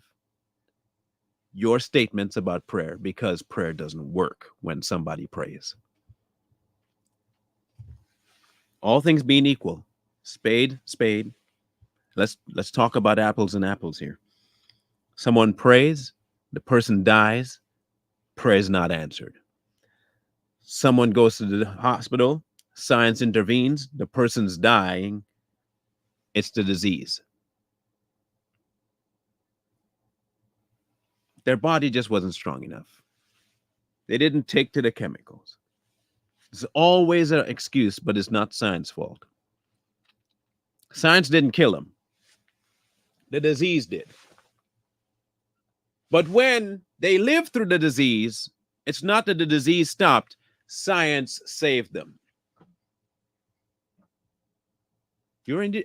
your statements about prayer because prayer doesn't work when somebody prays. All things being equal, spade, spade. Let's talk about apples and apples here. Someone prays, the person dies, prayer is not answered. Someone goes to the hospital, science intervenes, the person's dying, it's the disease. Their body just wasn't strong enough. They didn't take to the chemicals. It's always an excuse, but it's not science's fault. Science didn't kill them. The disease did. But when they lived through the disease, it's not that the disease stopped, science saved them.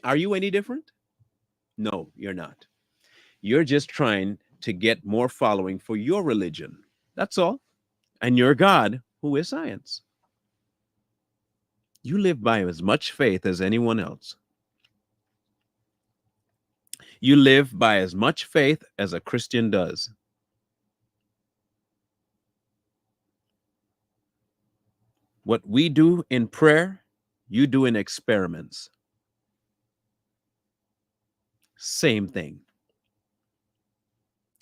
Are you any different? No, you're not. You're just trying to get more following for your religion. That's all. And your God, who is science. You live by as much faith as anyone else. You live by as much faith as a Christian does. What we do in prayer, you do in experiments. Same thing.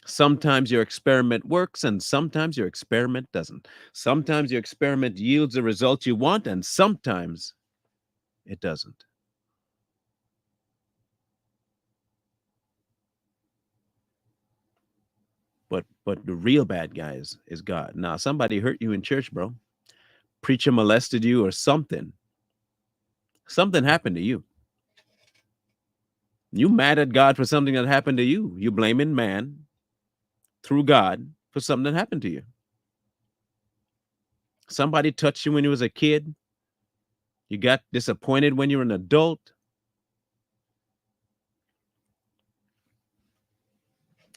Sometimes your experiment works and sometimes your experiment doesn't. Sometimes your experiment yields the result you want and sometimes it doesn't. But the real bad guy is God. Now, somebody hurt you in church, bro. Preacher molested you or something. Something happened to you. You mad at God for something that happened to you. You blaming man through God for something that happened to you. Somebody touched you when you was a kid. You got disappointed when you were an adult.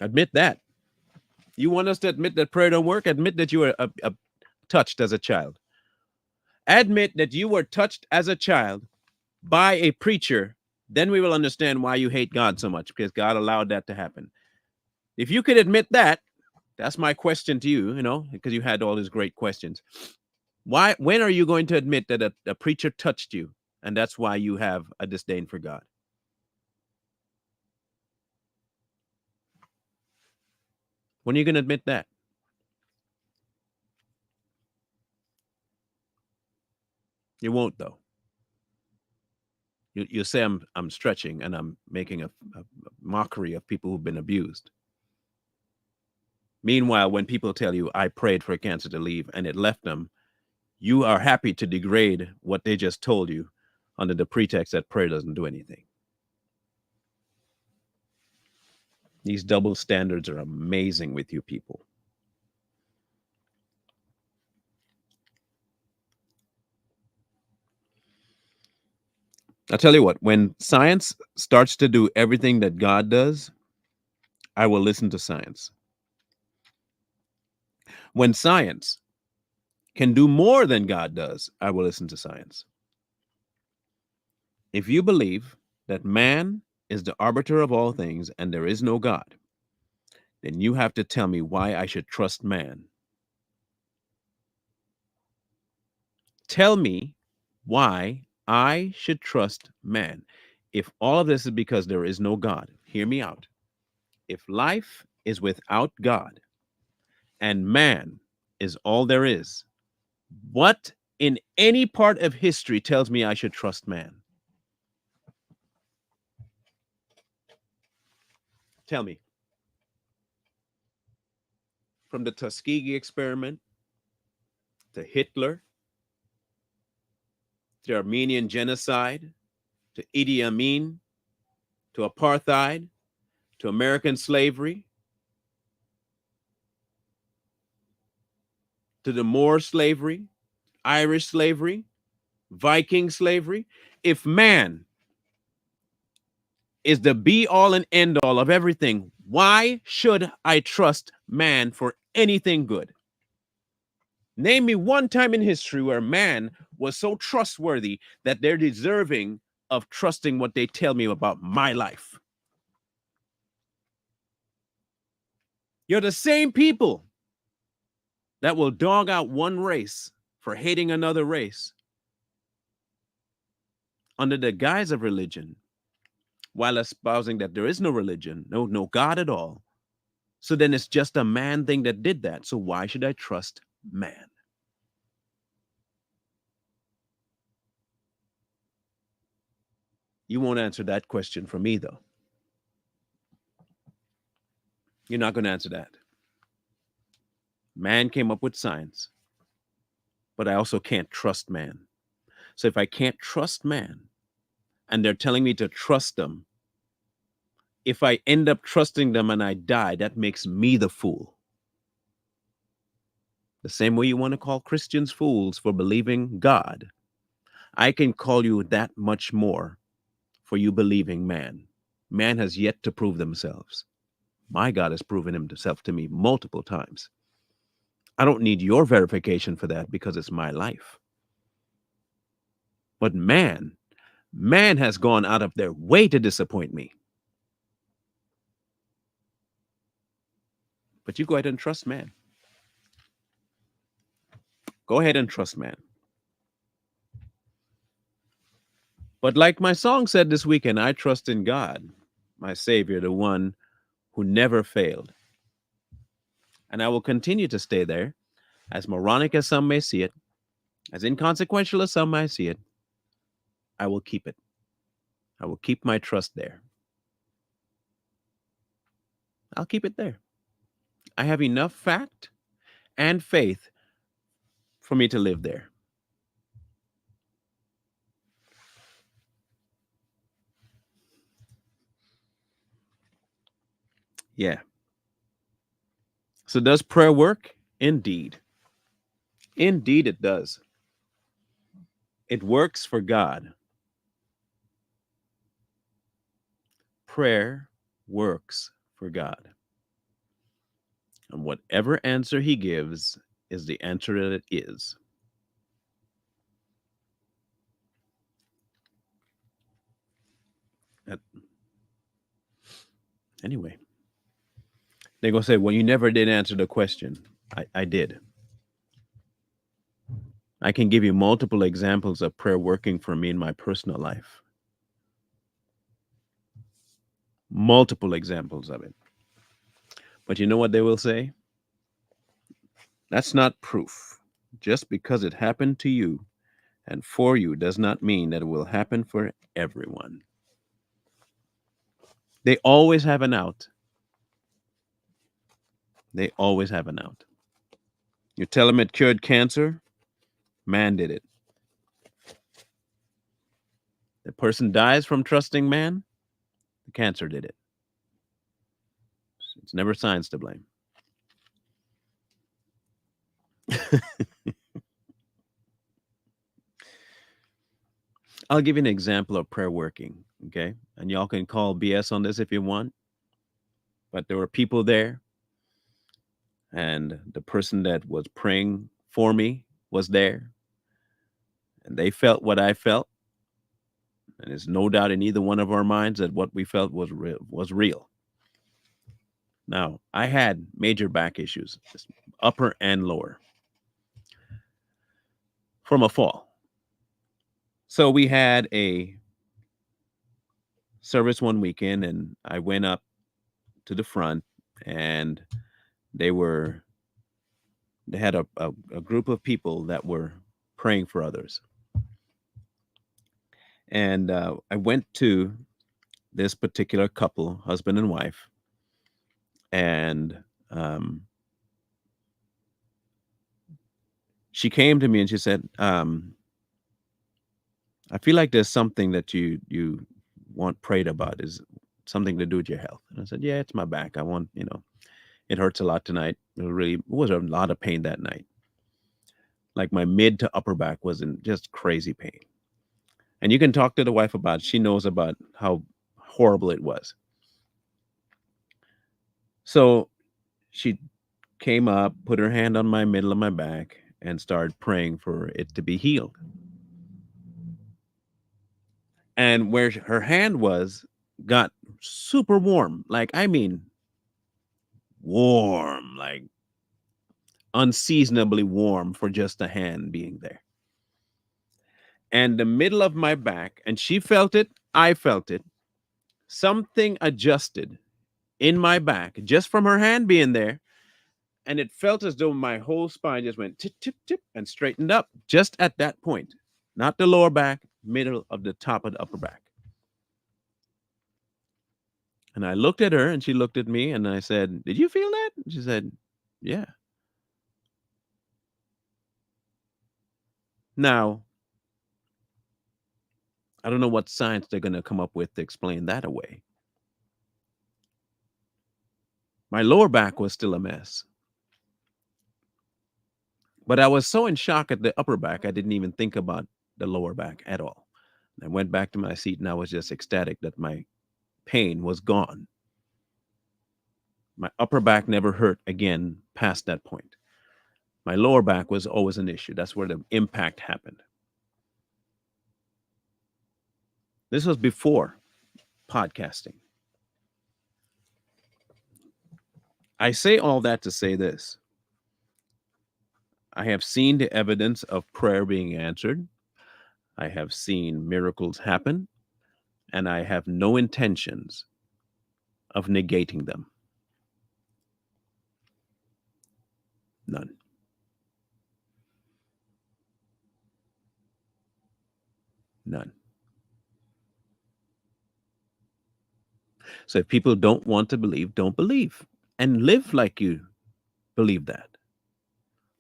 Admit that. You want us to admit that prayer don't work? Admit that you were touched as a child. Admit that you were touched as a child by a preacher. Then we will understand why you hate God so much, because God allowed that to happen. If you could admit that, that's my question to you, because you had all these great questions. When are you going to admit that a preacher touched you and that's why you have a disdain for God? When are you going to admit that? You won't, though. You say I'm stretching and I'm making a mockery of people who've been abused. Meanwhile, when people tell you I prayed for cancer to leave and it left them, you are happy to degrade what they just told you under the pretext that prayer doesn't do anything. These double standards are amazing with you people. I'll tell you what, when science starts to do everything that God does, I will listen to science. When science can do more than God does, I will listen to science. If you believe that man is the arbiter of all things and there is no God, then you have to tell me why I should trust man. Tell me why I should trust man. If all of this is because there is no God, hear me out. If life is without God and man is all there is, what in any part of history tells me I should trust man? Tell me. From the Tuskegee experiment to Hitler to Armenian genocide to Idi Amin to apartheid to American slavery to the Moor slavery, Irish slavery, Viking slavery. If man is the be all and end all of everything, why should I trust man for anything good? Name me one time in history where man was so trustworthy that they're deserving of trusting what they tell me about my life. You're the same people that will dog out one race for hating another race under the guise of religion, while espousing that there is no religion, no God at all. So then it's just a man thing that did that. So why should I trust man? You won't answer that question for me, though. You're not going to answer that. Man came up with science, but I also can't trust man. So if I can't trust man and they're telling me to trust them, if I end up trusting them and I die, that makes me the fool. The same way you want to call Christians fools for believing God, I can call you that much more for you believing man. Man has yet to prove themselves. My God has proven himself to me multiple times. I don't need your verification for that because it's my life. But man has gone out of their way to disappoint me. But you go ahead and trust man. Go ahead and trust man. But like my song said this weekend, I trust in God, my Savior, the one who never failed. And I will continue to stay there, as moronic as some may see it, as inconsequential as some might see it. I will keep it. I will keep my trust there. I'll keep it there. I have enough fact and faith for me to live there. Yeah. So does prayer work? Indeed. Indeed it does. It works for God. Prayer works for God. And whatever answer he gives is the answer that it is. That- Anyway, they're going to say, well, you never did answer the question. I did. I can give you multiple examples of prayer working for me in my personal life. Multiple examples of it. But you know what they will say? That's not proof. Just because it happened to you and for you does not mean that it will happen for everyone. They always have an out. They always have an out. You tell them it cured cancer, man did it. The person dies from trusting man, the cancer did it. It's never science to blame. I'll give you an example of prayer working, okay? And y'all can call BS on this if you want. But there were people there, and the person that was praying for me was there, and they felt what I felt. And there's no doubt in either one of our minds that what we felt was real. Now, I had major back issues, upper and lower, from a fall. So we had a service one weekend, and I went up to the front, and they had a group of people that were praying for others. And I went to this particular couple, husband and wife, and she came to me and she said, I feel like there's something that you want prayed about. Is something to do with your health? And I said, yeah, it's my back. I want, it hurts a lot tonight. It was a lot of pain that night. Like my mid to upper back was in just crazy pain. And you can talk to the wife about it. She knows about how horrible it was. So she came up, put her hand on my middle of my back, and started praying for it to be healed. And where her hand was got super warm. Like, I mean, warm, like unseasonably warm for just a hand being there. And the middle of my back, and she felt it, I felt it. Something adjusted in my back just from her hand being there. And it felt as though my whole spine just went tip, tip, tip and straightened up just at that point. Not the lower back, middle of the top of the upper back. And I looked at her and she looked at me and I said, did you feel that? And she said, yeah. Now, I don't know what science they're going to come up with to explain that away. My lower back was still a mess. But I was so in shock at the upper back, I didn't even think about the lower back at all. I went back to my seat and I was just ecstatic that my pain was gone. My upper back never hurt again past that point. My lower back was always an issue. That's where the impact happened. This was before podcasting. I say all that to say this. I have seen the evidence of prayer being answered. I have seen miracles happen, and I have no intentions of negating them. None. None. So if people don't want to believe, don't believe and live like you believe that.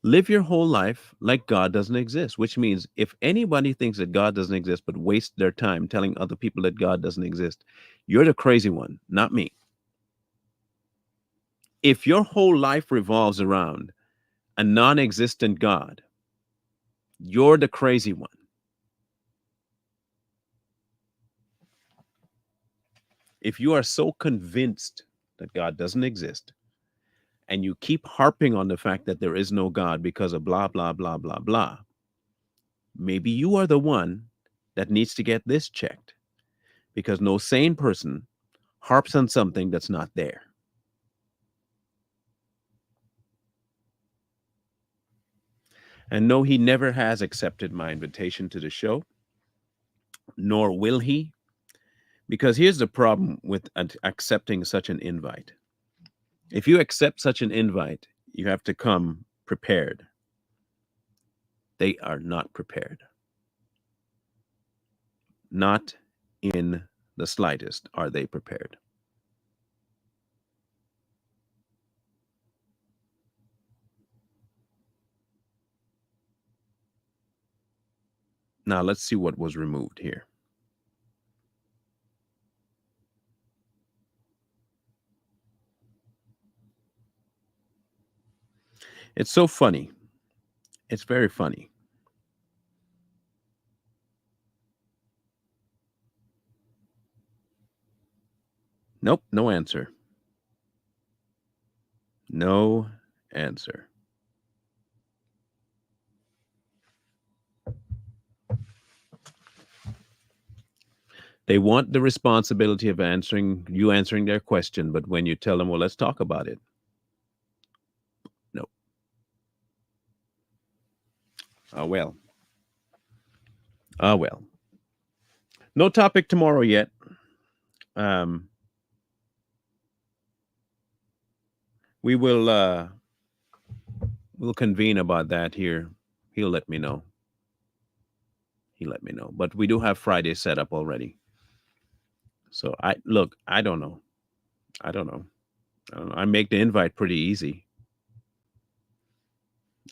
Live your whole life like God doesn't exist, which means if anybody thinks that God doesn't exist but waste their time telling other people that God doesn't exist, you're the crazy one, not me. If your whole life revolves around a non-existent God, you're the crazy one. If you are so convinced that God doesn't exist and you keep harping on the fact that there is no God because of blah, blah, blah, blah, blah, maybe you are the one that needs to get this checked, because no sane person harps on something that's not there. And no, he never has accepted my invitation to the show, nor will he, because here's the problem with accepting such an invite. If you accept such an invite, you have to come prepared. They are not prepared. Not in the slightest are they prepared. Now let's see what was removed here. It's so funny. It's very funny. Nope, no answer. No answer. They want the responsibility of answering their question, but when you tell them, well, let's talk about it. No. Oh, well. Oh, well. No topic tomorrow yet. We will we'll convene about that here. He'll let me know. But we do have Friday set up already. So I don't know. I make the invite pretty easy.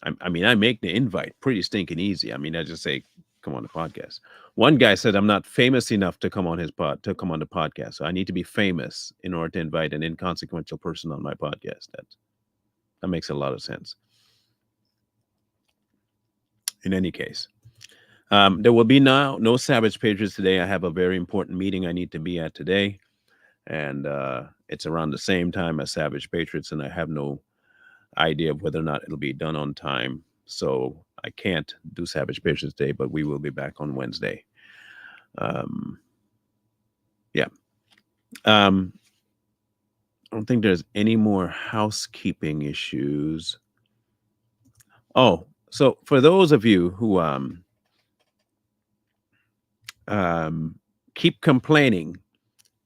I mean, I make the invite pretty stinking easy. I mean, I just say, come on the podcast. One guy said I'm not famous enough to come on the podcast. So I need to be famous in order to invite an inconsequential person on my podcast. That makes a lot of sense. In any case, there will be no Savage Patriots today. I have a very important meeting I need to be at today, and it's around the same time as Savage Patriots, and I have no idea of whether or not it'll be done on time. So I can't do Savage Patriots Day, but we will be back on Wednesday. Yeah. I don't think there's any more housekeeping issues. Oh, so for those of you who keep complaining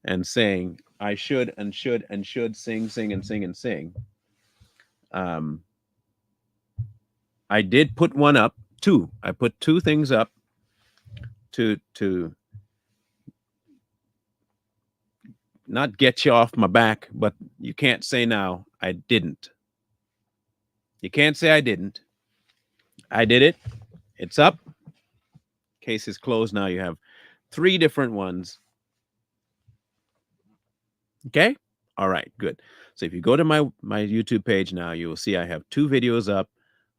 and saying I should sing. I did put one up, two. I put two things up to not get you off my back, but you can't say now I didn't. You can't say I didn't. I did it. It's up. Case is closed now. You have 3 different ones. Okay? All right, good. So if you go to my YouTube page now, you will see I have 2 videos up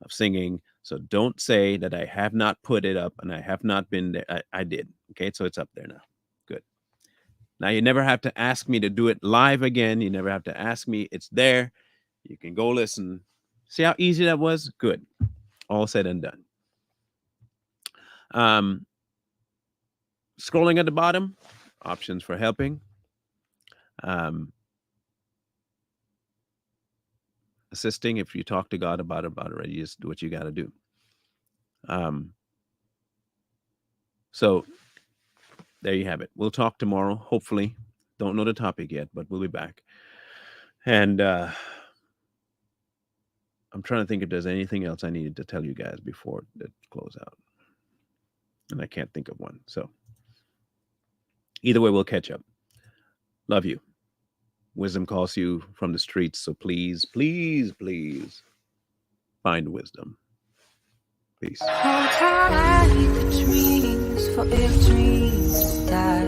of singing. So don't say that I have not put it up and I have not been there. I did. Okay, so it's up there now. Good. Now you never have to ask me to do it live again. You never have to ask me. It's there. You can go listen. See how easy that was? Good. All said and done. Scrolling at the bottom, options for helping. Assisting, if you talk to God about it already, you just do what you got to do. So there you have it. We'll talk tomorrow, hopefully. Don't know the topic yet, but we'll be back. And I'm trying to think if there's anything else I needed to tell you guys before the close out. And I can't think of one. So either way, we'll catch up. Love you. Wisdom calls you from the streets. So please, please, please find wisdom. Peace. Hold tight the dreams, for if dreams die,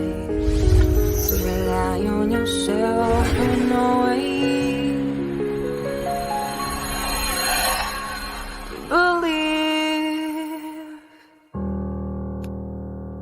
rely on yourself and no